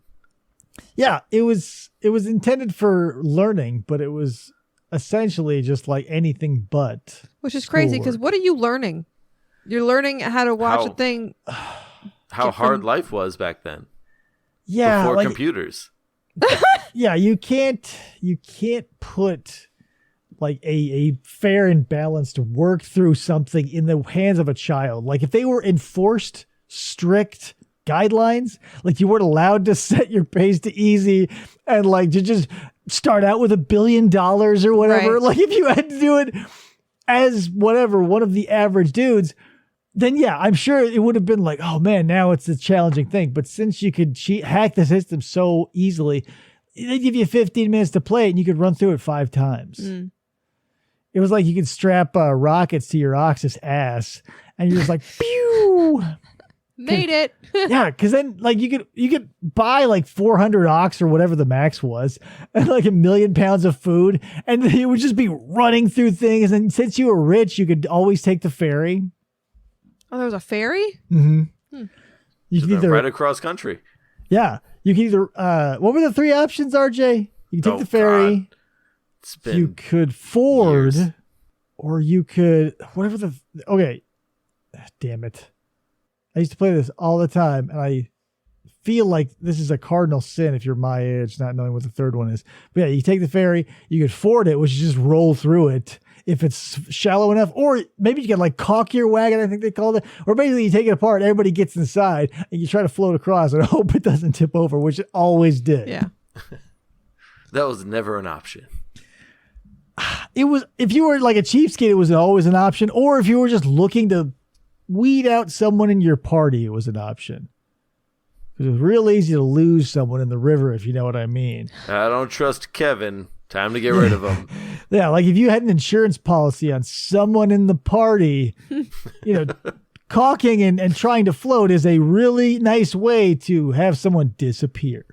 Yeah, it was intended for learning, but it was essentially just like anything but. Which is crazy because what are you learning? You're learning how to watch a thing. How hard life was back then. Yeah, before computers. Yeah, you can't put like a fair and balanced work through something in the hands of a child. Like if they were enforced strict guidelines, like you weren't allowed to set your pace to easy and like to just start out with $1 billion or whatever. Right. Like if you had to do it as whatever, one of the average dudes, then yeah, I'm sure it would have been like, oh man, now it's a challenging thing. But since you could hack the system so easily, they give you 15 minutes to play it and you could run through it 5 times. It was like you could strap rockets to your Oxus ass and you're just like, pew! Made it. Yeah, because then like you could buy like 400 ox or whatever the max was and like 1 million pounds of food and it would just be running through things. And since you were rich, you could always take the ferry. Oh, there was a ferry? Mm-hmm. You could either right across country. Yeah. You could either what were the 3 options, RJ? You could take the ferry. You could ford years. or you could okay. Damn it. I used to play this all the time, and I feel like this is a cardinal sin if you're my age, not knowing what the third one is. But yeah, you take the ferry, you could ford it, which is just roll through it if it's shallow enough, or maybe you can like caulk your wagon, I think they called it, or basically you take it apart, everybody gets inside, and you try to float across and hope it doesn't tip over, which it always did. Yeah. That was never an option. It was, if you were like a cheapskate, it was always an option, or if you were just looking to weed out someone in your party, it was an option. It was real easy to lose someone in the river, if you know what I mean. I don't trust Kevin. Time to get rid of him. Yeah, like if you had an insurance policy on someone in the party, caulking and trying to float is a really nice way to have someone disappear.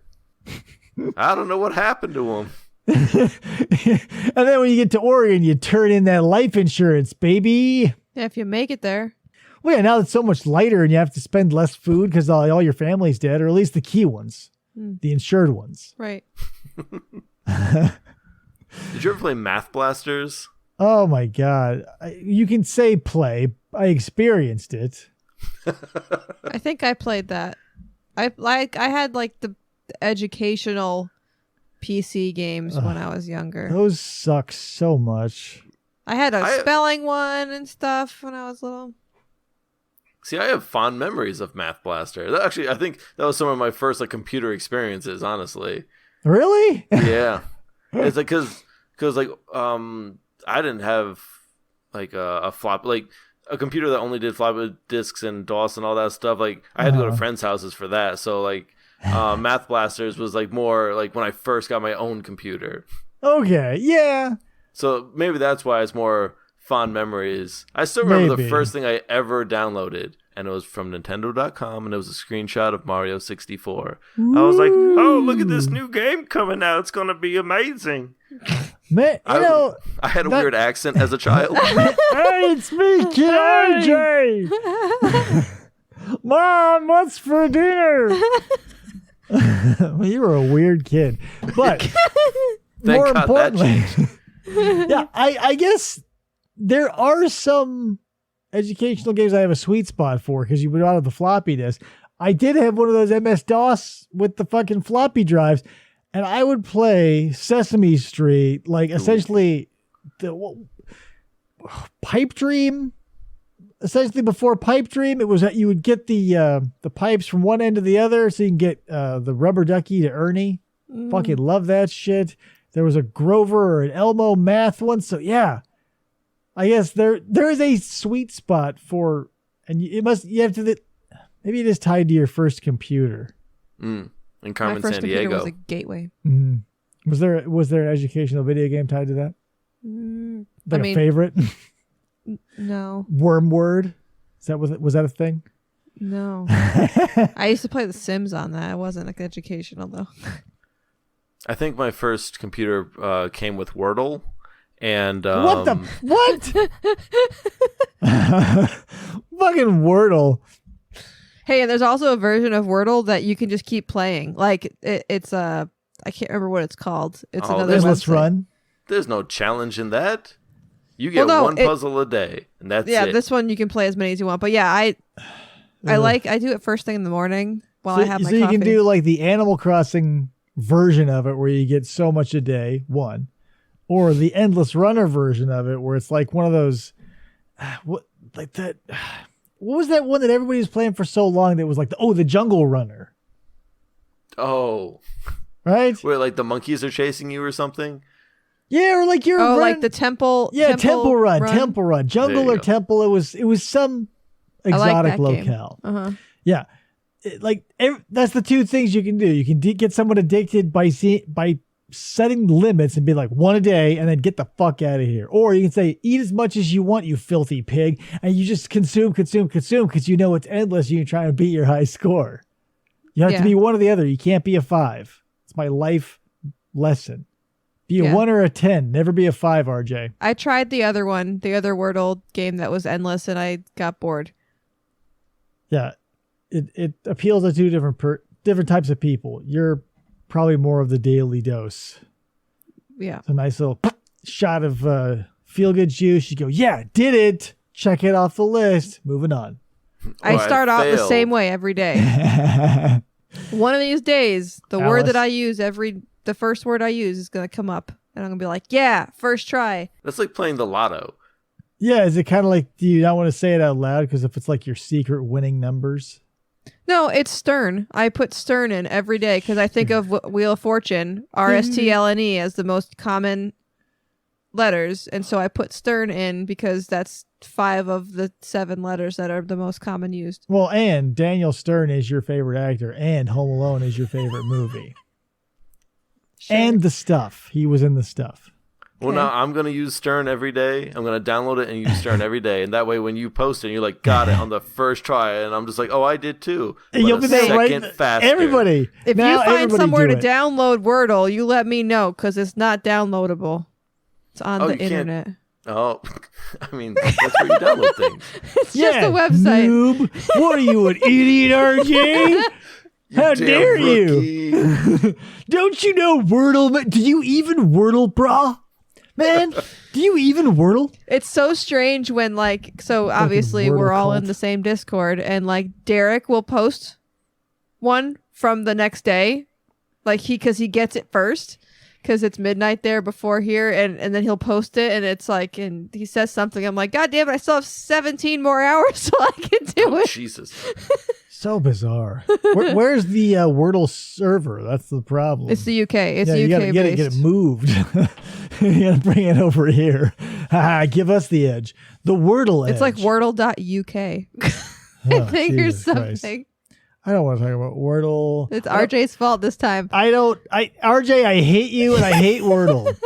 I don't know what happened to him. And then when you get to Oregon, you turn in that life insurance, baby. Yeah, if you make it there. Well, yeah, now it's so much lighter and you have to spend less food because all your family's dead, or at least the key ones, the insured ones. Right. Did you ever play Math Blasters? Oh my God. You can say play. I experienced it. I think I played that. I had like the educational PC games when I was younger. Those suck so much. I had a spelling one and stuff when I was little. See, I have fond memories of Math Blaster. Actually, I think that was some of my first like computer experiences, honestly. Really? Yeah. It's like because like I didn't have like a flop, like a computer that only did floppy disks and DOS and all that stuff. Like I had to go to friends' houses for that. So like Math Blasters was like more like when I first got my own computer. Okay. Yeah. So maybe that's why it's more fond memories. I still remember the first thing I ever downloaded, and it was from Nintendo.com, and it was a screenshot of Mario 64. Ooh. I was like, oh, look at this new game coming out. It's going to be amazing. Man, I had a weird accent as a child. Hey, it's me, Kid RJ. Mom, what's for dinner? Well, you were a weird kid. But more importantly, yeah, I guess there are some educational games I have a sweet spot for because you would out of the floppy disk. I did have one of those MS-DOS with the fucking floppy drives, and I would play Sesame Street, like essentially the Pipe Dream. Essentially, before Pipe Dream, it was that you would get the pipes from one end to the other, so you can get the Rubber Ducky to Ernie. Fucking love that shit. There was a Grover or an Elmo math one, so yeah. I guess there is a sweet spot for, and you have to. Maybe it is tied to your first computer. In Carmen, My first San computer Diego. was a gateway. Was there an educational video game tied to that? Like a favorite? No. Wormword? Was that a thing? No. I used to play The Sims on that. It wasn't like educational though. I think my first computer came with Wordle. And what? Fucking Wordle. Hey, and there's also a version of Wordle that you can just keep playing. Like it's I can't remember what it's called. It's another website. Let's Run. There's no challenge in that. You get one puzzle a day, and that's it. Yeah, this one you can play as many as you want. But yeah, I do it first thing in the morning while I have my coffee. So you can do like the Animal Crossing version of it where you get so much a day, one. Or the Endless Runner version of it where it's like one of those what was that one that everybody was playing for so long that was like the Jungle Runner? Oh. Right? Where like the monkeys are chasing you or something? Yeah, or like you're like the temple. Yeah, Temple Run. Jungle or go. Temple. It was some exotic locale. Yeah. That's the two things you can do. You can get someone addicted by setting limits and be like one a day and then get the fuck out of here. Or you can say, eat as much as you want, you filthy pig. And you just consume because you know it's endless and you're trying to beat your high score. You have to be one or the other. You can't be a 5. It's my life lesson. Be a 1 or a 10. Never be a 5, RJ. I tried the other one, the other Wordle game that was endless, and I got bored. Yeah. It appeals to two different types of people. You're probably more of the daily dose. Yeah. It's a nice little shot of feel-good juice. You go, yeah, did it. Check it off the list. Moving on. I start out the same way every day. One of these days, the word that I use the first word I use is going to come up. And I'm going to be like, yeah, first try. That's like playing the lotto. Yeah, is it kind of like, do you not want to say it out loud? Because if it's like your secret winning numbers. No, it's Stern. I put Stern in every day because I think of Wheel of Fortune, RSTLNE, as the most common letters. And so I put Stern in because that's 5 of the 7 letters that are the most common used. Well, and Daniel Stern is your favorite actor, and Home Alone is your favorite movie. Sure. And The Stuff. He was in The Stuff. Well, now I'm going to use Stern every day. I'm going to download it and use Stern every day. And that way, when you post it, you're like, got it on the first try. And I'm just like, oh, I did too. But you'll be there right faster. Everybody. If you find somewhere to download Wordle, you let me know because it's not downloadable. It's on the internet. Oh, I mean, that's where you download things. It's just a website. Noob. What are you, an idiot, RJ? How dare you? Don't you know Wordle? Do you even Wordle, brah? Man, do you even Wordle? It's so strange when so obviously we're all in the same Discord and Derek will post one from the next day, because he gets it first because it's midnight there before here, and then he'll post it and it's and he says something. I'm like, God damn it, I still have 17 more hours so I can do it. Jesus. So bizarre. Where's the Wordle server? That's the problem. It's the UK. It's UK you gotta based. Get it moved. You gotta bring it over here. Give us the edge. The Wordle edge. It's like Wordle.uk. I think or something. Christ. I don't want to talk about Wordle. It's RJ's fault this time. RJ, I hate you and I hate Wordle.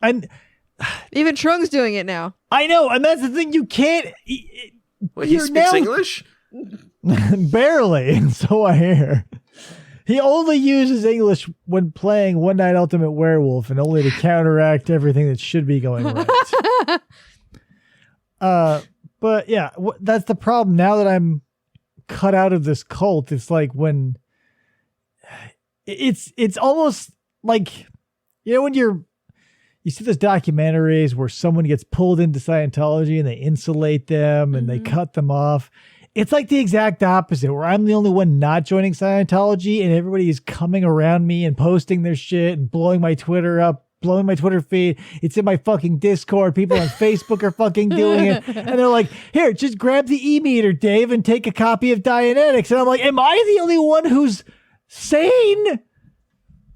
And even Trung's doing it now. I know, and that's the thing. You can't. Wait, he speaks English? Barely, and so I hear. He only uses English when playing One Night Ultimate Werewolf and only to counteract everything that should be going right. But yeah, that's the problem. Now that I'm cut out of this cult, it's like when it's almost like, when you you see those documentaries where someone gets pulled into Scientology and they insulate them and they cut them off. It's like the exact opposite, where I'm the only one not joining Scientology and everybody is coming around me and posting their shit and blowing my Twitter up, blowing my Twitter feed. It's in my fucking Discord. People on Facebook are fucking doing it. And they're like, here, just grab the e-meter, Dave, and take a copy of Dianetics. And I'm like, am I the only one who's sane?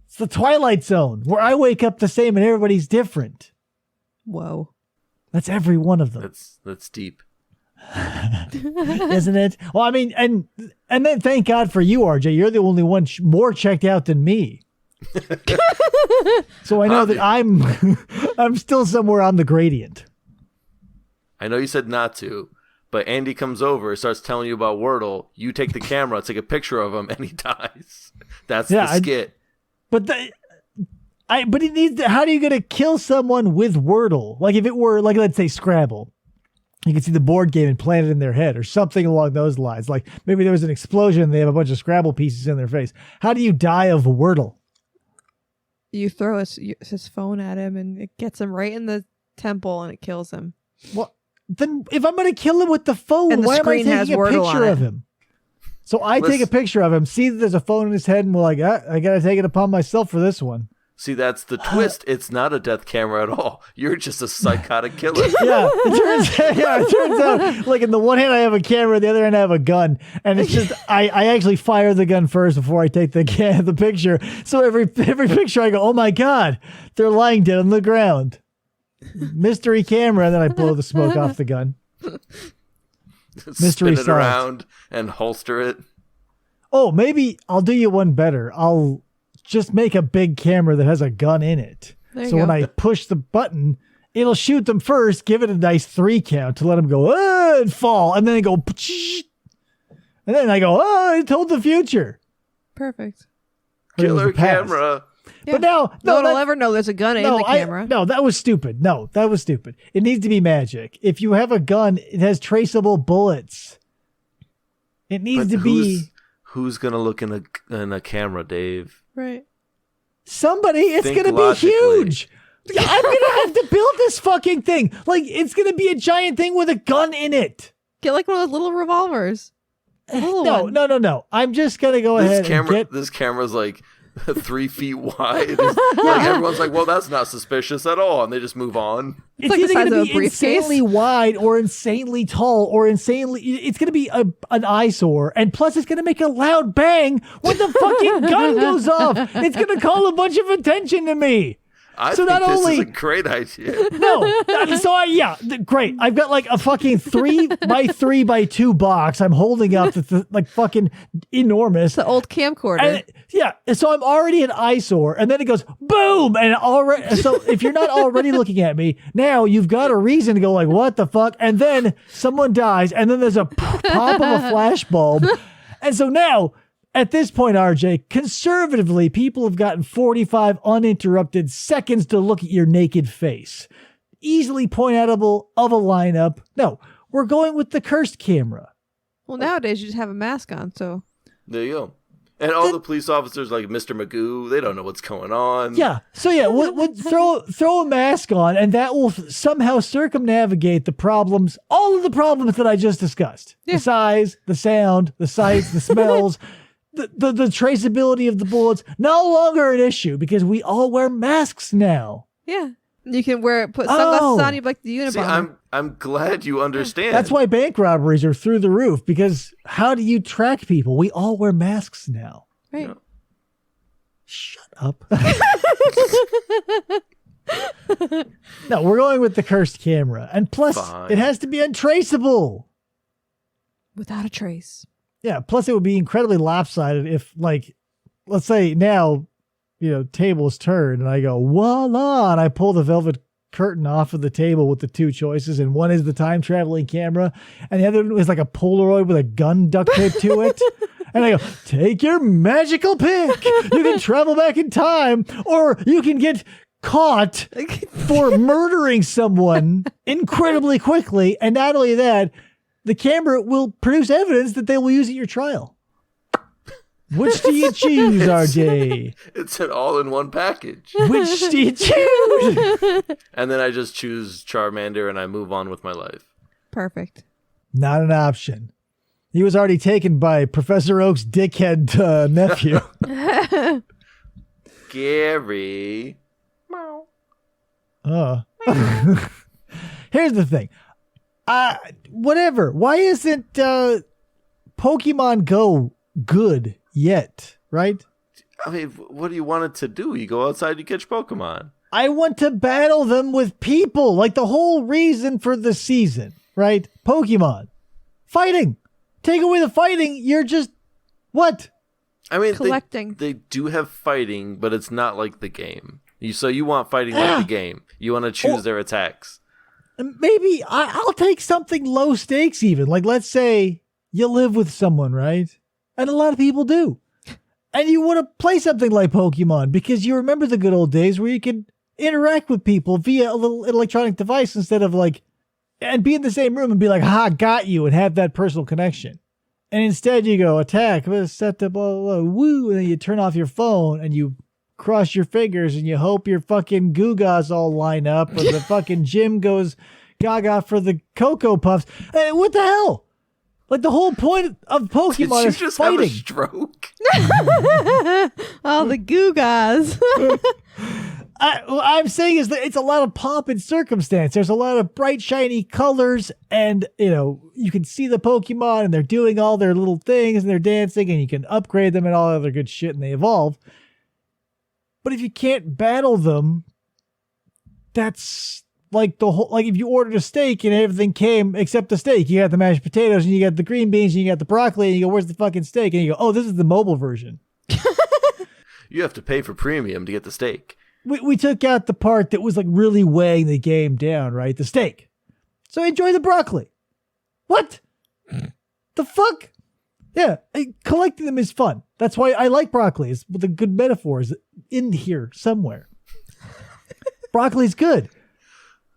It's the Twilight Zone, where I wake up the same and everybody's different. Whoa. That's every one of them. That's deep. Isn't it? Well, I mean, and then thank God for you, RJ. You're the only one more checked out than me. So I know that I'm still somewhere on the gradient. I know you said not to, but Andy comes over, starts telling you about Wordle. You take the camera, take a picture of him, and he dies. That's the skit. But it needs. How are you gonna kill someone with Wordle? Like if it were like, let's say, Scrabble. You can see the board game implanted in their head or something along those lines. Like maybe there was an explosion and they have a bunch of Scrabble pieces in their face. How do you die of Wordle? You throw his phone at him and it gets him right in the temple and it kills him. Well, then if I'm going to kill him with the phone, and the why am I screen has taking a Wordle picture on of him? So I take a picture of him, see that there's a phone in his head, and we're like, I got to take it upon myself for this one. See, that's the twist. It's not a death camera at all. You're just a psychotic killer. Yeah, it turns out, like in the one hand I have a camera, the other hand I have a gun, and it's just I actually fire the gun first before I take the picture. So every picture I go, oh my God, they're lying dead on the ground. Mystery camera, and then I blow the smoke off the gun. Mystery Spin it around and holster it. Oh, maybe I'll do you one better. I'll just make a big camera that has a gun in it. So when I push the button, it'll shoot them first, give it a nice 3 count to let them go, and fall. And then they go, and then I go, it told the future. Perfect. Killer camera. Yeah. But now, no one will ever know there's a gun in the camera. No, that was stupid. It needs to be magic. If you have a gun, it has traceable bullets. It needs to be. Who's gonna look in a camera, Dave? Right. Somebody. It's gonna be huge. I'm gonna have to build this fucking thing. Like it's gonna be a giant thing with a gun in it. Get like one of those little revolvers. No. I'm just gonna go ahead and get. This camera's like 3 feet wide. Like everyone's like, well, that's not suspicious at all, and they just move on. It's like either going to be insanely wide or insanely tall or insanely. It's going to be an eyesore, and plus it's going to make a loud bang when the fucking gun goes off. It's going to call a bunch of attention to me. I think this is a great idea. Great. I've got like a fucking 3x3x2 box I'm holding up that's like fucking enormous. It's the old camcorder. And so I'm already an eyesore, and then it goes boom, and already. So if you're not already looking at me, now you've got a reason to go like, what the fuck? And then someone dies, and then there's a pop of a flash bulb, and so now. At this point, RJ, conservatively, people have gotten 45 uninterrupted seconds to look at your naked face. Easily point-outable of a lineup. No, we're going with the cursed camera. Well, nowadays you just have a mask on, so. There you go. And all the police officers like Mr. Magoo, they don't know what's going on. Yeah. So we'll throw a mask on, and that will somehow circumnavigate the problems, all of the problems that I just discussed. Yeah. The size, the sound, the sights, the smells. The traceability of the bullets, no longer an issue because we all wear masks now. Yeah. You can put sunglasses on, you'd like the Unabomber. See, I'm glad you understand. That's why bank robberies are through the roof, because how do you track people? We all wear masks now. Right. Yeah. Shut up. No, we're going with the cursed camera. And plus, it has to be untraceable. Without a trace. Yeah, plus it would be incredibly lopsided if, like, let's say now, tables turn and I go, voila, and I pull the velvet curtain off of the table with the 2 choices, and one is the time-traveling camera, and the other is like a Polaroid with a gun duct taped to it. And I go, take your magical pick. You can travel back in time, or you can get caught for murdering someone incredibly quickly, and not only that, the camera will produce evidence that they will use at your trial. Which do you choose, RJ? It's an all-in-one package. Which do you choose? And then I just choose Charmander and I move on with my life. Perfect. Not an option. He was already taken by Professor Oak's dickhead nephew. Gary. Here's the thing. Whatever. Why isn't Pokemon Go good yet, right? I mean, what do you want it to do? You go outside, you catch Pokemon. I want to battle them with people. Like the whole reason for the season, right? Pokemon. Fighting. Take away the fighting, you're just... What? I mean, collecting. They do have fighting, but it's not like the game. So you want fighting like the game. You want to choose their attacks. Maybe I'll take something low stakes even. Like, let's say you live with someone, right? And a lot of people do. And you want to play something like Pokemon because you remember the good old days where you could interact with people via a little electronic device instead of like, and be in the same room and be like, ha, got you, and have that personal connection. And instead you go, attack, set the blah, blah, blah, woo, and then you turn off your phone and you cross your fingers and you hope your fucking Googas all line up or the fucking gym goes gaga for the Cocoa Puffs. Hey, what the hell? Like the whole point of Pokemon is just fighting. Have a stroke? All the goo guys. What I'm saying is that it's a lot of pomp and circumstance. There's a lot of bright, shiny colors, and you can see the Pokemon, and they're doing all their little things, and they're dancing, and you can upgrade them and all other good shit, and they evolve. But if you can't battle them, that's like the whole. Like if you ordered a steak and everything came except the steak, you got the mashed potatoes, and you got the green beans, and you got the broccoli, and you go, "Where's the fucking steak?" And you go, "Oh, this is the mobile version." You have to pay for premium to get the steak. We took out the part that was like really weighing the game down, right? The steak. So enjoy the broccoli. What? The fuck? Yeah, collecting them is fun. That's why I like broccoli. It's with a good metaphors in here somewhere. Broccoli's good.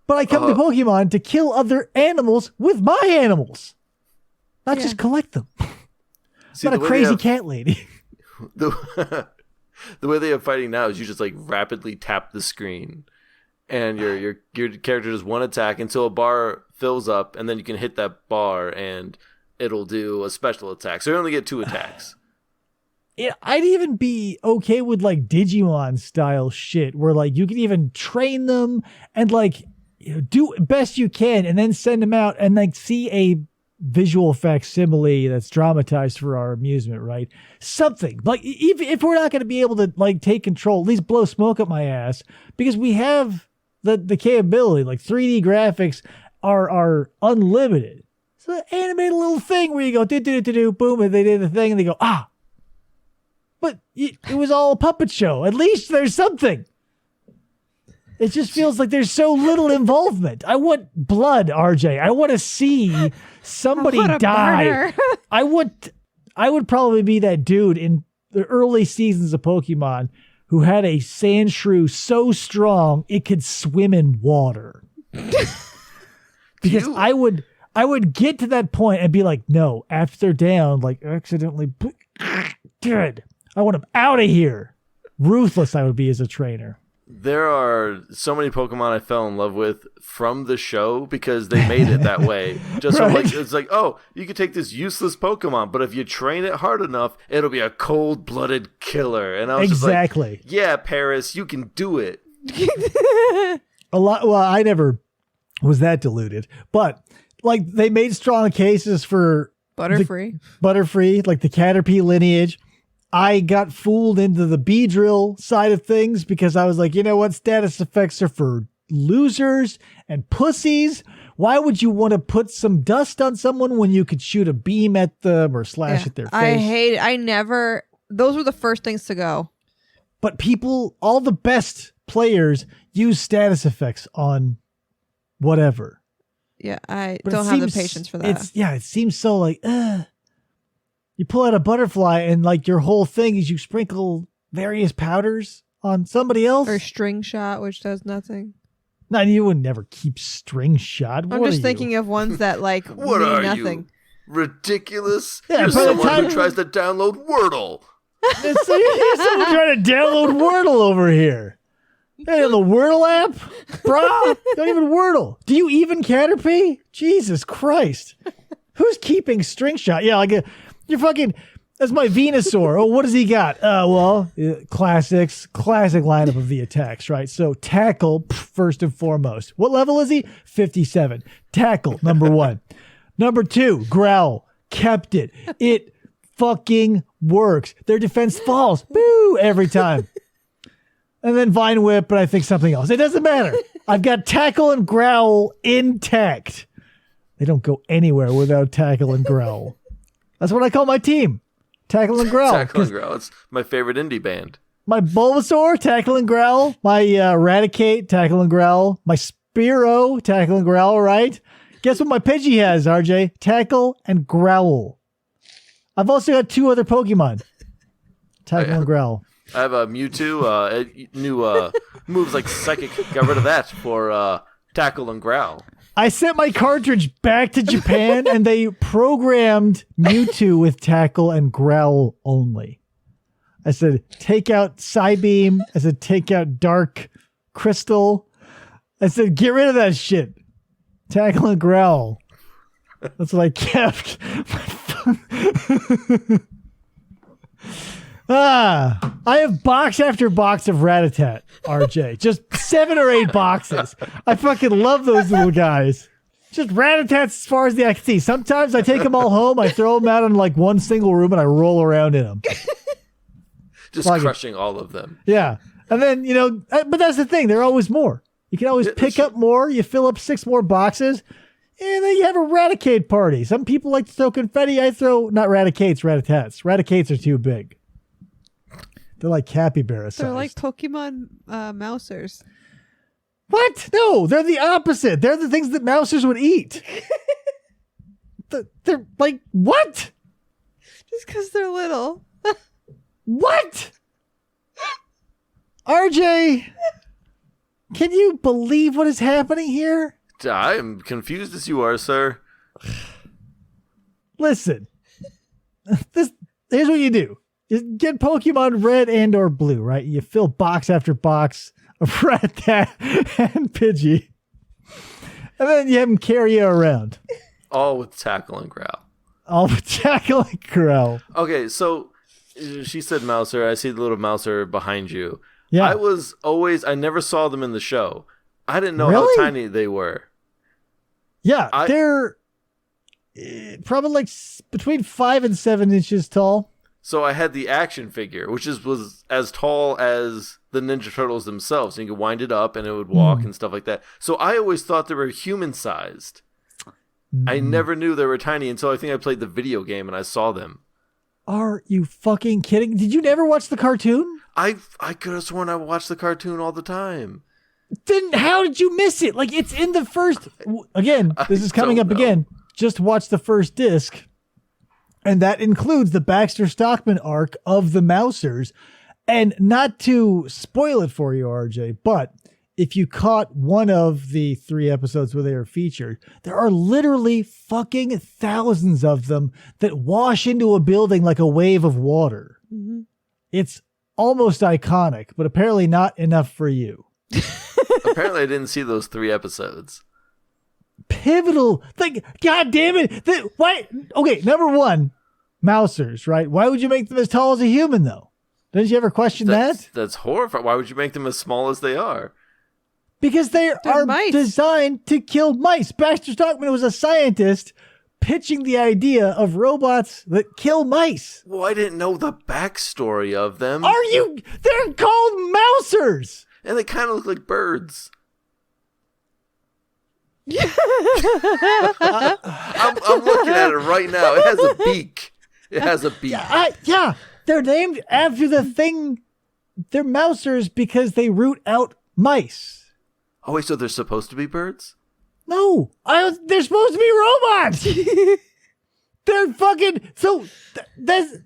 But I come to Pokemon to kill other animals with my animals. Not just collect them. See, not a crazy cat lady. The way they have fighting now is you just like rapidly tap the screen, and your character does one attack until a bar fills up, and then you can hit that bar and it'll do a special attack. So you only get 2 attacks. Yeah, I'd even be okay with like Digimon style shit where like you can even train them and like do best you can and then send them out and like see a visual facsimile that's dramatized for our amusement, right? Something like even if we're not going to be able to like take control, at least blow smoke up my ass because we have the capability. Like 3D graphics are unlimited. So animate a little thing where you go do boom, and they did the thing and they go but it was all a puppet show. At least there's something. It just feels like there's so little involvement. I want blood, RJ. I want to see somebody die. I would probably be that dude in the early seasons of Pokemon who had a Sandshrew so strong it could swim in water. Because I would get to that point and be like, no, after they're down, like accidentally, good. I want them out of here. Ruthless I would be as a trainer. There are so many Pokemon I fell in love with from the show because they made it that way. Just right. Like, it's like, oh, you could take this useless Pokemon, but if you train it hard enough, it'll be a cold-blooded killer. And I was just like, yeah, Paris, you can do it. Well, I never was that deluded, but like they made strong cases for Butterfree, like the Caterpie lineage. I got fooled into the Beedrill side of things because I was like, you know what? Status effects are for losers and pussies. Why would you want to put some dust on someone when you could shoot a beam at them or slash at their face? I hate it. Those were the first things to go. But all the best players use status effects on whatever. Yeah, I don't have the patience for that. It seems so like, you pull out a butterfly and like your whole thing is you sprinkle various powders on somebody else. Or string shot, which does nothing. No, you would never keep string shot. I'm just thinking of ones that like what mean are nothing. You? Ridiculous? Yeah, You're someone who tries to download Wordle. Someone trying to download Wordle over here. Hey, on the Wordle app? Bro, don't even Wordle. Do you even Caterpie? Jesus Christ. Who's keeping string shot? Yeah, like you're fucking... That's my Venusaur. Oh, what does he got? Classic lineup of the attacks, right? So tackle, first and foremost. What level is he? 57. Tackle, number 1. Number 2, Growl. Kept it. It fucking works. Their defense falls. Boo! Every time. And then Vine Whip, but I think something else. It doesn't matter. I've got Tackle and Growl intact. They don't go anywhere without Tackle and Growl. That's what I call my team. Tackle and Growl. Tackle and Growl. It's my favorite indie band. My Bulbasaur, Tackle and Growl. My Raticate, Tackle and Growl. My Spearow, Tackle and Growl, right? Guess what my Pidgey has, RJ? Tackle and Growl. I've also got 2 other Pokemon. Tackle and Growl. I have a Mewtwo. New moves like Psychic. Got rid of that for Tackle and Growl. I sent my cartridge back to Japan and they programmed Mewtwo with Tackle and Growl only. I said, take out Psybeam. I said, take out Dark Crystal. I said, get rid of that shit. Tackle and Growl. That's what I kept. I have box after box of Rattatat, RJ. Just 7 or 8 boxes. I fucking love those little guys. Just Rattatats as far as the eye can see. Sometimes I take them all home, I throw them out in like one single room, and I roll around in them. Just crushing all of them. Yeah. And then, but that's the thing. There are always more. You can always pick up more. You fill up 6 more boxes, and then you have a Raticate party. Some people like to throw confetti. I throw, not Raticates, Rattatats. Raticates are too big. They're like capybara sized. They're like Pokemon mousers. What? No, they're the opposite. They're the things that mousers would eat. They're like, what? Just because they're little. What? RJ, can you believe what is happening here? I am confused as you are, sir. Listen, here's what you do. You get Pokemon Red and or Blue, right? You fill box after box of Rattata and Pidgey. And then you have them carry you around. All with Tackle and Growl. All with Tackle and Growl. Okay, so she said Mouser. I see the little Mouser behind you. Yeah. I never saw them in the show. I didn't know Really? how tiny they were. Yeah, they're probably like between 5 and 7 inches tall. So I had the action figure, which was as tall as the Ninja Turtles themselves. And you could wind it up and it would walk and stuff like that. So I always thought they were human-sized. I never knew they were tiny until I think I played the video game and I saw them. Are you fucking kidding? Did you never watch the cartoon? I could have sworn I watched the cartoon all the time. Then how did you miss it? Like, it's in the first... Again, this is coming up again. Just watch the first disc. And that includes the Baxter Stockman arc of the Mousers. And not to spoil it for you, RJ, but if you caught one of the 3 episodes where they are featured, there are literally fucking thousands of them that wash into a building like a wave of water. Mm-hmm. It's almost iconic, but apparently not enough for you. Apparently I didn't see those 3 episodes. Pivotal. Like, God damn it. Why? Okay, number 1, Mousers, right? Why would you make them as tall as a human, though? Didn't you ever question that? That's horrifying. Why would you make them as small as they are? Because they're mice. designed to kill mice. Baxter Stockman was a scientist pitching the idea of robots that kill mice. Well, I didn't know the backstory of them. They're called Mousers. And they kind of look like birds. I'm looking at it right now. It has a beak. Yeah, they're named after the thing. They're Mousers because they root out mice. Oh, wait, so they're supposed to be birds? No, they're supposed to be robots. They're fucking... So, that's...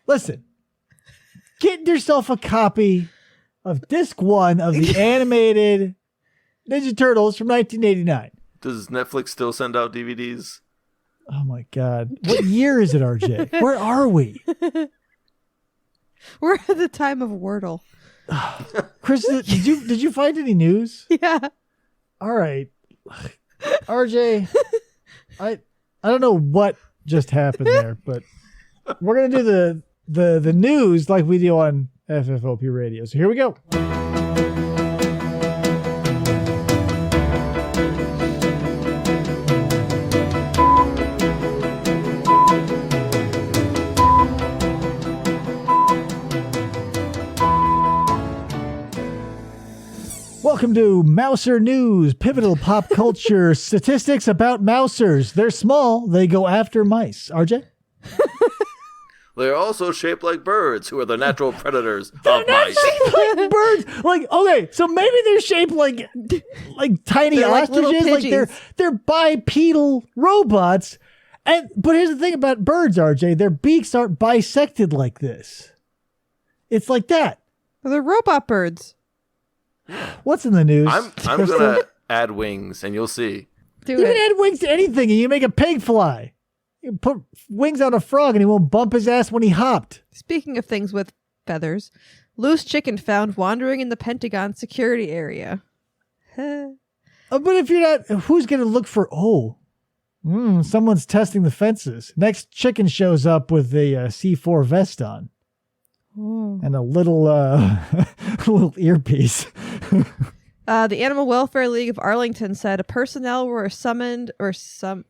Listen. Get yourself a copy of disc 1 of the animated Ninja Turtles from 1989. Does Netflix still send out DVDs? Oh my God. What year is it, RJ? Where are we? We're at the time of Wordle. Chris, did you find any news? Yeah. All right. RJ, I don't know what just happened there, but we're going to do the news like we do on FFOP radio. So here we go. Welcome to Mouser News, pivotal pop culture statistics about mousers. They're small. They go after mice. RJ? They're also shaped like birds, who are the natural predators of mice. Like birds. Like, okay, so maybe they're shaped like tiny They're like little ostriches. Like they're bipedal robots. But here's the thing about birds, RJ. Their beaks aren't bisected like this. It's like that. Well, they're robot birds. What's in the news? I'm gonna add wings, and you'll see. Do You it. can add wings to anything, and you make a pig fly. You can put wings on a frog, and he won't bump his ass when he hopped. Speaking of things with feathers, loose chicken found wandering in the Pentagon security area. But if you're not, who's going to look for, someone's testing the fences. Next chicken shows up with a C4 vest on and a little little earpiece. The Animal Welfare League of Arlington said personnel were summoned to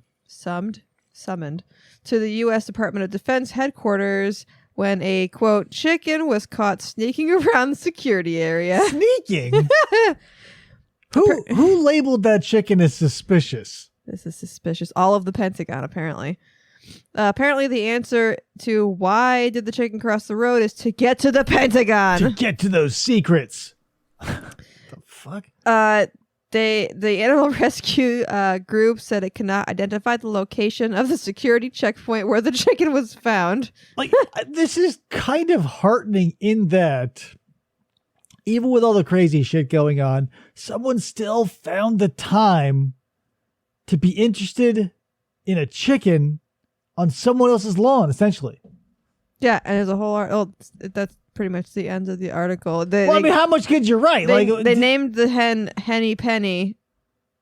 the U.S. Department of Defense headquarters when a, quote, chicken was caught sneaking around the security area. Sneaking? Who labeled that chicken as suspicious? This is suspicious. All of the Pentagon, apparently. Apparently, the answer to why did the chicken cross the road is to get to the Pentagon. To get to those secrets. The fuck? The animal rescue group said it cannot identify the location of the security checkpoint where the chicken was found. Like, this is kind of heartening in that even with all the crazy shit going on, someone still found the time to be interested in a chicken on someone else's lawn, essentially. Yeah, and there's a whole that's pretty much the end of the article. I mean, how much could you write? They named the hen Henny Penny,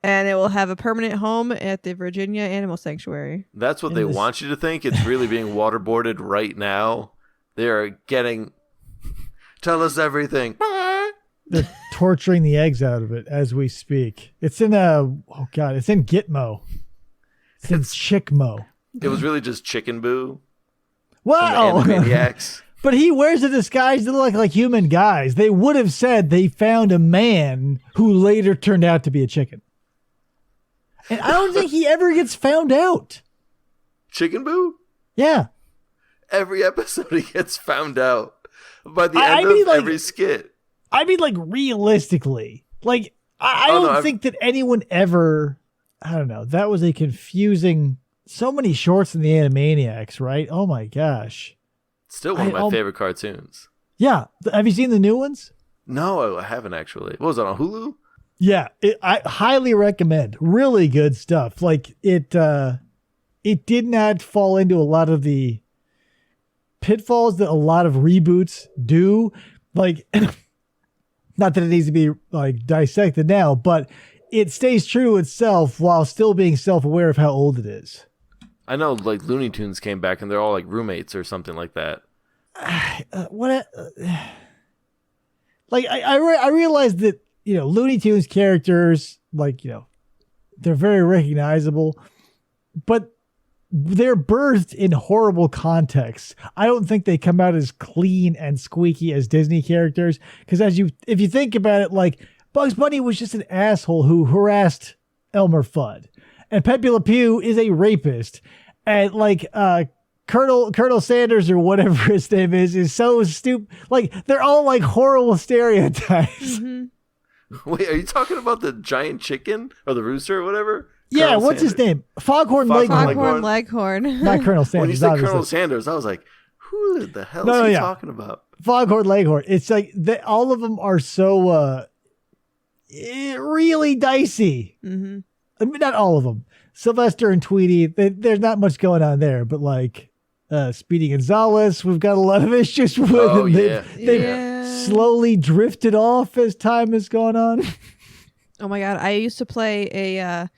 and it will have a permanent home at the Virginia Animal Sanctuary. That's what they want you to think. It's really being waterboarded right now. They are getting... Tell us everything. They're torturing the eggs out of it as we speak. It's in it's in Gitmo. It's in Chickmo. It was really just Chicken Boo. Wow. From the Animaniacs. But he wears a disguise to look like human guys. They would have said they found a man who later turned out to be a chicken. And I don't think he ever gets found out. Chicken Boo? Yeah. Every episode he gets found out by the end of every skit. I mean, like, realistically. Like, I don't think that anyone ever... I don't know. That was a confusing... So many shorts in the Animaniacs, right? Oh, my gosh. Still one of my favorite cartoons. Yeah. Have you seen the new ones? No, I haven't actually. What was it, on Hulu? Yeah. I highly recommend. Really good stuff. Like, it did not fall into a lot of the pitfalls that a lot of reboots do. Like, not that it needs to be, like, dissected now, but it stays true to itself while still being self-aware of how old it is. I know, like, Looney Tunes came back and they're all like roommates or something like that. I realized that, Looney Tunes characters, like, they're very recognizable, but they're birthed in horrible contexts. I don't think they come out as clean and squeaky as Disney characters, because if you think about it, like, Bugs Bunny was just an asshole who harassed Elmer Fudd. And Pepe Le Pew is a rapist. And, like, Colonel Sanders or whatever his name is so stupid. Like, they're all, like, horrible stereotypes. Mm-hmm. Wait, are you talking about the giant chicken? Or the rooster or whatever? Yeah, Colonel what's Sanders. his name? Foghorn Leghorn. Foghorn Leghorn. Not Colonel Sanders, When you said obviously. Colonel Sanders, I was like, who the hell is he talking about? Foghorn Leghorn. It's like, all of them are so... really dicey. Mm-hmm. I mean, not all of them. Sylvester and Tweety, there's not much going on there, but like Speedy Gonzalez, we've got a lot of issues with. Oh, They've slowly drifted off as time has gone on. Oh my god, I used to play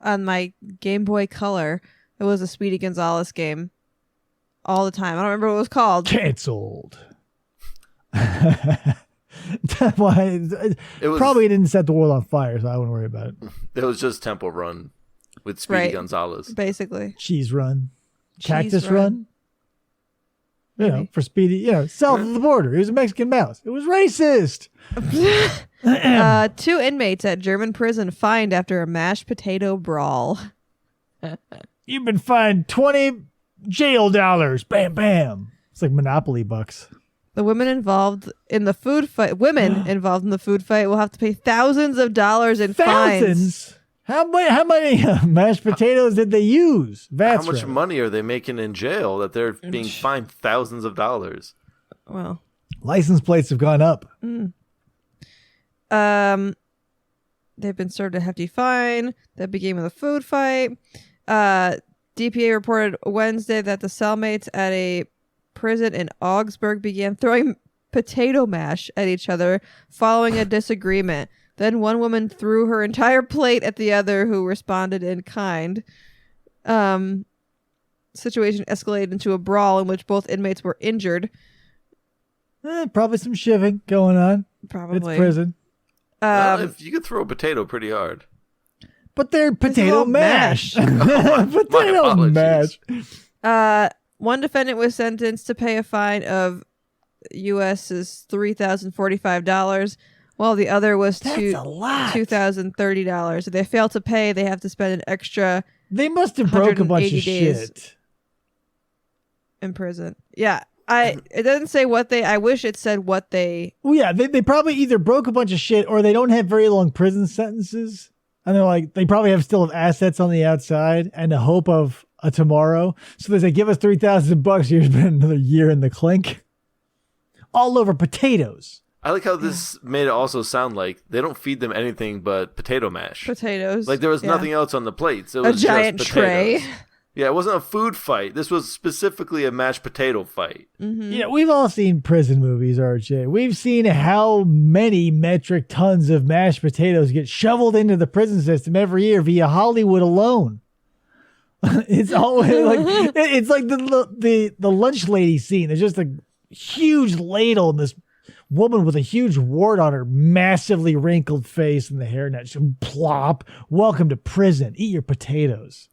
on my Game Boy Color. It was a Speedy Gonzalez game all the time. I don't remember what it was called. Canceled. Why? Probably didn't set the world on fire, so I wouldn't worry about it. It was just Temple Run with Speedy Gonzalez. Basically. Cheese Run. Cactus Run. You know, for Speedy, south of the border. He was a Mexican mouse. It was racist. 2 inmates at German prison fined after a mashed potato brawl. You've been fined 20 jail dollars. Bam, bam. It's like Monopoly bucks. The women involved in the food fight will have to pay thousands of dollars in fines. Thousands? How many mashed potatoes did they use? How much money are they making in jail that they're being fined thousands of dollars? Well, license plates have gone up. They've been served a hefty fine that began with a food fight. DPA reported Wednesday that the cellmates at a prison in Augsburg began throwing potato mash at each other following a disagreement. Then one woman threw her entire plate at the other, who responded in kind. Situation escalated into a brawl in which both inmates were injured. Probably some shivving going on. Probably. It's prison. If you could throw a potato pretty hard. But they're potato mash. Potato mash. One defendant was sentenced to pay a fine of U.S.'s $3,045, while the other was $2,030. If they fail to pay, they have to spend an extra. They must have broke a bunch of days shit in prison. Yeah. It doesn't say what they. I wish it said what they. Well, yeah, they probably either broke a bunch of shit or they don't have very long prison sentences, and they're like they probably still have assets on the outside and a hope of a tomorrow. So they say, "Give us $3,000. Here's been another year in the clink." All over potatoes. I like how this made it also sound like they don't feed them anything but potato mash. Potatoes. Like there was nothing else on the plates. It was a giant just tray. Yeah, it wasn't a food fight. This was specifically a mashed potato fight. Mm-hmm. Yeah, we've all seen prison movies, RJ. We've seen how many metric tons of mashed potatoes get shoveled into the prison system every year via Hollywood alone. It's always like it's like the lunch lady scene. There's just a huge ladle and this woman with a huge wart on her massively wrinkled face and the hairnet. She plop. Welcome to prison. Eat your potatoes.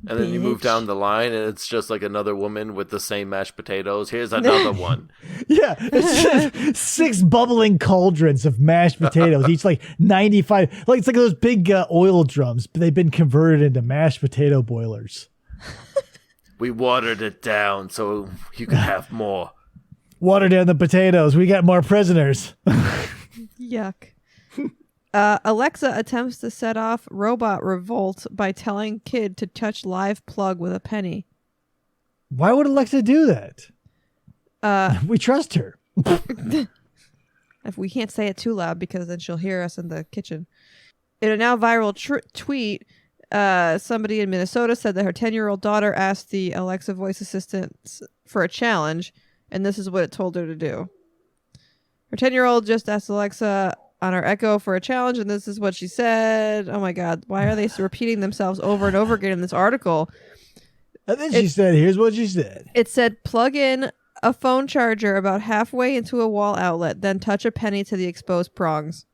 And then you move down the line and it's just like another woman with the same mashed potatoes. Here's another one. Yeah, it's just 6 bubbling cauldrons of mashed potatoes, each like 95. Like it's like those big oil drums, but they've been converted into mashed potato boilers. We watered it down so you could have more. Water down the potatoes. We got more prisoners. Yuck. Alexa attempts to set off robot revolt by telling kid to touch live plug with a penny. Why would Alexa do that? We trust her. If we can't say it too loud because then she'll hear us in the kitchen. In a now viral tweet, somebody in Minnesota said that her 10-year-old daughter asked the Alexa voice assistant for a challenge, and this is what it told her to do. Her 10-year-old just asked Alexa on her Echo for a challenge, and this is what she said. Oh my God, why are they repeating themselves over and over again in this article? And then she said, here's what she said. It said, plug in a phone charger about halfway into a wall outlet, then touch a penny to the exposed prongs,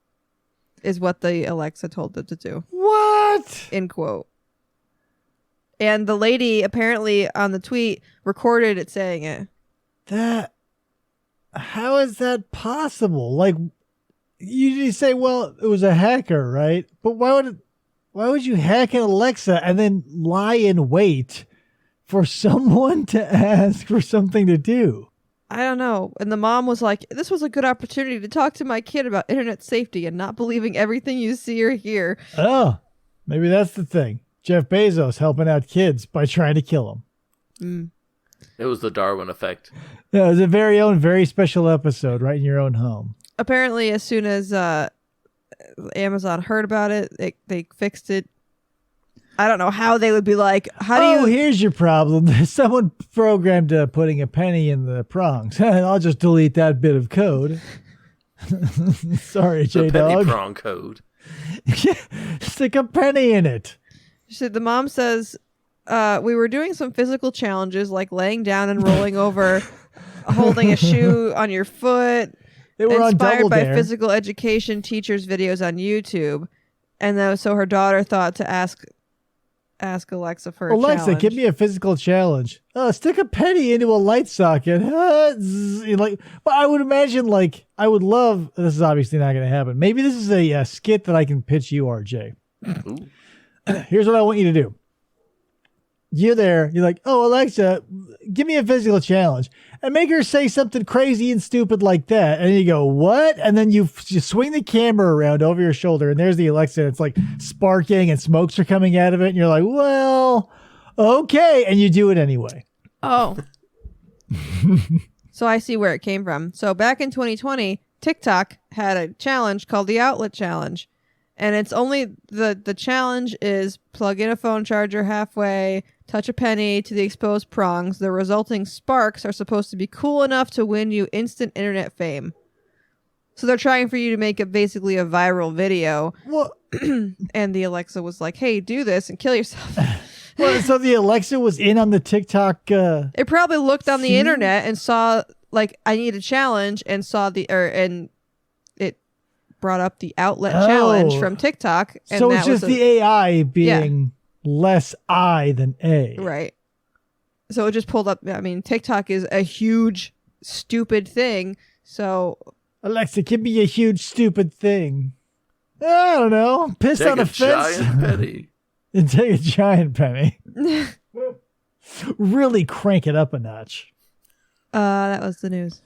is what the Alexa told them to do. What? End quote. And the lady apparently on the tweet recorded it saying it. How is that possible? Like, you say, well, it was a hacker, right? But why would you hack an Alexa and then lie in wait for someone to ask for something to do? I don't know. And the mom was like, this was a good opportunity to talk to my kid about internet safety and not believing everything you see or hear. Oh, maybe that's the thing. Jeff Bezos helping out kids by trying to kill them. It was the Darwin effect. Yeah, it was a very own, very special episode right in your own home. Apparently, as soon as Amazon heard about it, they fixed it. I don't know how they would be like, how do you... here's your problem. Someone programmed putting a penny in the prongs. I'll just delete that bit of code. Sorry, The penny J-Dog. prong code. Stick a penny in it. She said, the mom says, we were doing some physical challenges like laying down and rolling over, holding a shoe on your foot. They were on inspired Double by Dare. physical education teachers' videos on YouTube. And so her daughter thought to ask Alexa for a Alexa, challenge. give me a physical challenge. Stick a penny into a light socket. But I would imagine, like, I would love. This is obviously not going to happen. Maybe this is a skit that I can pitch you, RJ. Ooh. Here's what I want you to do. You're there. You're like, oh, Alexa, give me a physical challenge. And make her say something crazy and stupid like that. And you go, what? And then you swing the camera around over your shoulder. And there's the Alexa. And it's like sparking and smokes are coming out of it. And you're like, well, okay. And you do it anyway. Oh. So I see where it came from. So back in 2020, TikTok had a challenge called the Outlet Challenge. And it's only the challenge is plug in a phone charger halfway, touch a penny to the exposed prongs. The resulting sparks are supposed to be cool enough to win you instant internet fame. So they're trying for you to make it basically a viral video. Well, And the Alexa was like, hey, do this and kill yourself. so the Alexa was in on the TikTok. It probably looked on the See? internet and saw, like, I need a challenge and saw and it brought up the outlet challenge from TikTok. And so that it's just was the AI being less I than A. right. So it just pulled up. I mean, TikTok is a huge, stupid thing. So Alexa, give me a huge, stupid thing. I don't know. Piss Take on a fence. giant penny. And take a giant penny. Really crank it up a notch. that was the news.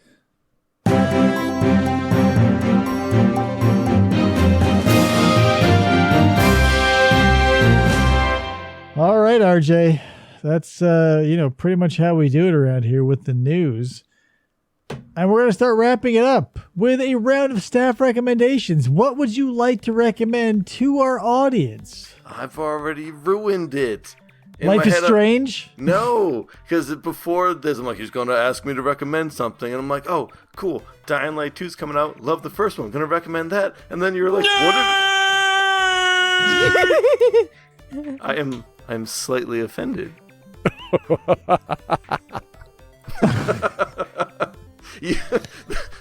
All right, RJ. That's pretty much how we do it around here with the news. And we're going to start wrapping it up with a round of staff recommendations. What would you like to recommend to our audience? I've already ruined it. In Life my is head, Strange? No, because before this, I'm like, he's going to ask me to recommend something. And I'm like, oh, cool. Dying Light 2's coming out. Love the first one. Going to recommend that. And then you're like, what? I'm slightly offended.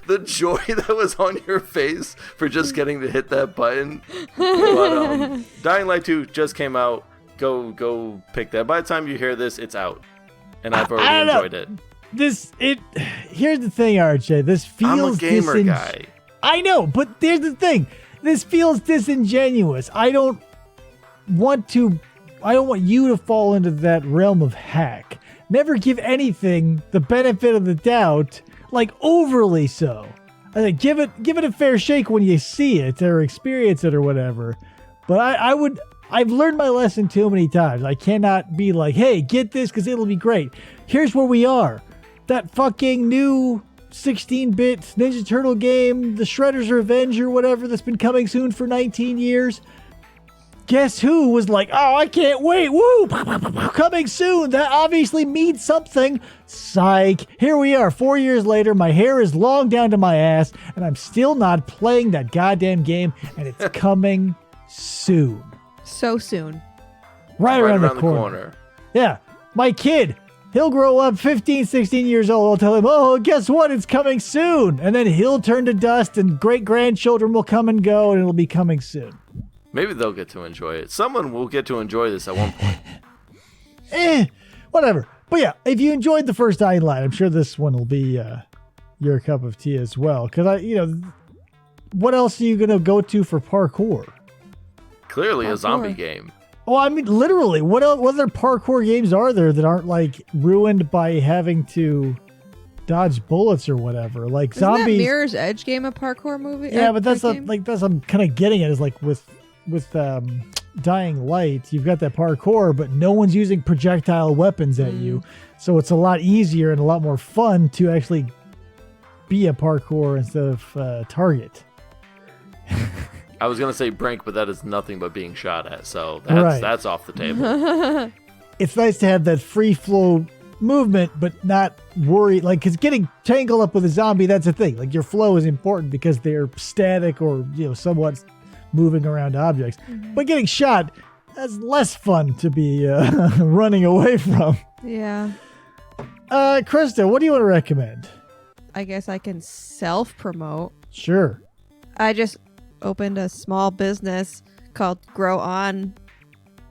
The joy that was on your face for just getting to hit that button. But, Dying Light 2 just came out. Go pick that. By the time you hear this, it's out. And I've already enjoyed it. Here's the thing, RJ. This feels I'm a gamer guy. I know, but here's the thing. This feels disingenuous. I don't want you to fall into that realm of hack. Never give anything the benefit of the doubt, like overly so. I think give it a fair shake when you see it or experience it or whatever. But I've learned my lesson too many times. I cannot be like, hey, get this because it'll be great. Here's where we are. That fucking new 16-bit Ninja Turtle game, The Shredder's Revenge or whatever, that's been coming soon for 19 years. Guess who was like, oh, I can't wait. Woo! Coming soon. That obviously means something. Psych. Here we are 4 years later. My hair is long down to my ass, and I'm still not playing that goddamn game, and it's coming soon. So soon. Right around the corner. Yeah. My kid, he'll grow up 15, 16 years old. I'll tell him, oh, guess what? It's coming soon. And then he'll turn to dust, and great-grandchildren will come and go, and it'll be coming soon. Maybe they'll get to enjoy it. Someone will get to enjoy this at one point. Whatever. But yeah, if you enjoyed the first Dying Light, I'm sure this one will be your cup of tea as well. Because what else are you gonna go to for parkour? Clearly a zombie game. Well, I mean, literally, what other parkour games are there that aren't like ruined by having to dodge bullets or whatever? Like Isn't zombies. that Mirror's Edge game a parkour movie? Yeah, but that's game? that's I'm kind of getting at is like with Dying Light, you've got that parkour, but no one's using projectile weapons at you, so it's a lot easier and a lot more fun to actually be a parkour instead of target. I was gonna say brink, but that is nothing but being shot at, so that's off the table. It's nice to have that free flow movement, but not worry, like, because getting tangled up with a zombie, that's the thing. Like, your flow is important because they're static or, somewhat moving around objects. But getting shot, that's less fun to be running away from. Yeah. Krista, what do you want to recommend? I guess I can self-promote. Sure. I just opened a small business called Grow On,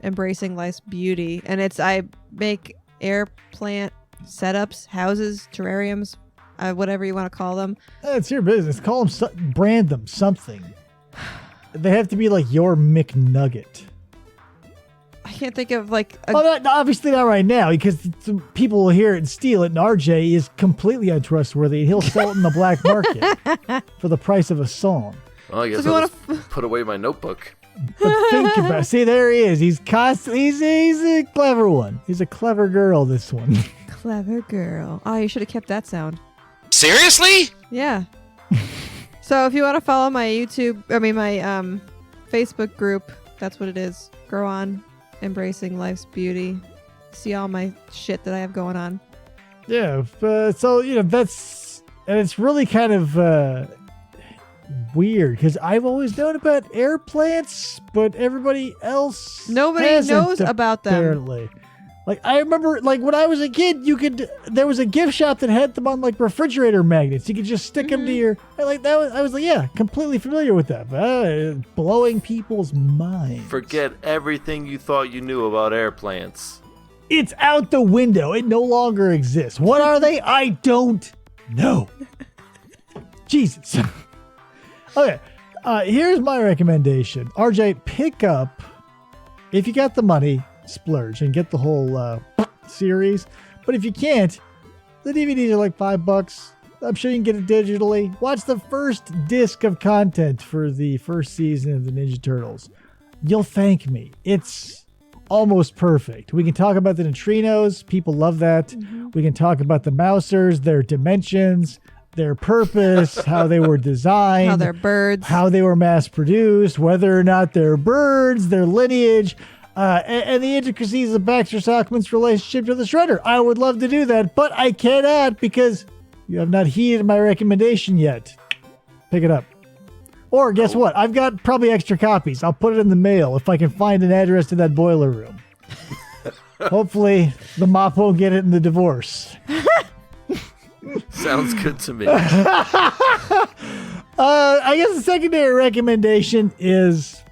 Embracing Life's Beauty. And I make air plant setups, houses, terrariums, whatever you want to call them. It's your business. Call them, brand them something. They have to be like your McNugget. I can't think of obviously not right now, because people will hear it and steal it, and RJ is completely untrustworthy. He'll sell it in the black market for the price of a song. Well, I guess I'll just put away my notebook. But think about it. See, there he is. He's a clever one. He's a clever girl, this one. Clever girl. Oh, you should have kept that sound. Seriously? Yeah. So if you want to follow my my Facebook group, that's what it is. Grow On, Embracing Life's Beauty. See all my shit that I have going on. Yeah. That's, and it's really kind of weird, because I've always known about air plants, but everybody else knows about them. Apparently. Like, I remember, like, when I was a kid, there was a gift shop that had them on, like, refrigerator magnets. You could just stick them to your, I was like, yeah, completely familiar with that. But, blowing people's minds. Forget everything you thought you knew about air plants. It's out the window. It no longer exists. What are they? I don't know. Jesus. Okay, here's my recommendation. RJ, pick up, if you got the money, splurge and get the whole series. But if you can't, the DVDs are like $5. I'm sure you can get it digitally. Watch the first disc of content for the first season of the Ninja Turtles. You'll thank me. It's almost perfect. We can talk about the neutrinos. People love that. We can talk about the Mousers, their dimensions, their purpose, how they were designed, how they're birds, how they were mass produced, whether or not they're birds, their lineage, and the intricacies of Baxter Stockman's relationship to the Shredder. I would love to do that, but I cannot because you have not heeded my recommendation yet. Pick it up. Or guess what? I've got probably extra copies. I'll put it in the mail if I can find an address to that boiler room. Hopefully the mop won't get it in the divorce. Sounds good to me. I guess the secondary recommendation is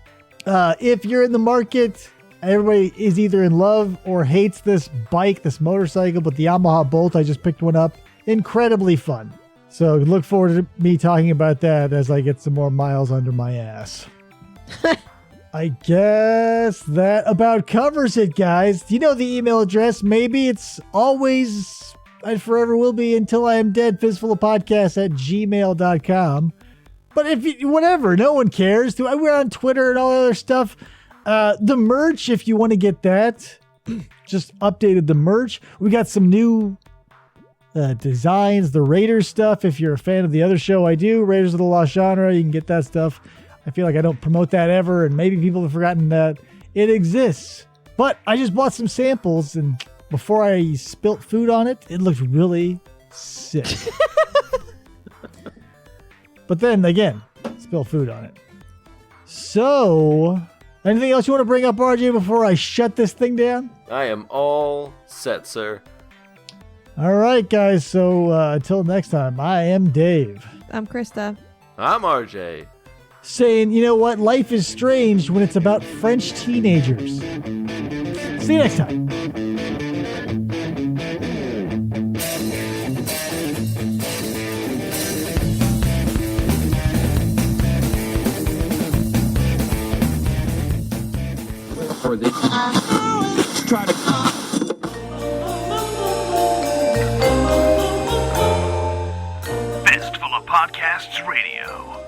if you're in the market, everybody is either in love or hates this bike, this motorcycle, but the Yamaha Bolt, I just picked one up. Incredibly fun. So look forward to me talking about that as I get some more miles under my ass. I guess that about covers it, guys. You know the email address. Maybe it's always... I forever will be until I am dead, fistfulofpodcast@gmail.com. But whatever, no one cares. We're on Twitter and all that other stuff. The merch, if you want to get that, just updated the merch. We got some new designs, the Raiders stuff. If you're a fan of the other show I do, Raiders of the Lost Genre, you can get that stuff. I feel like I don't promote that ever, and maybe people have forgotten that it exists. But I just bought some samples, and before I spilt food on it, it looked really sick. But then again, spill food on it. So, anything else you want to bring up, RJ, before I shut this thing down? I am all set, sir. All right, guys. So until next time, I am Dave. I'm Krista. I'm RJ. Saying, you know what? Life is strange when it's about French teenagers. See you next time. Fistful of Podcasts Radio.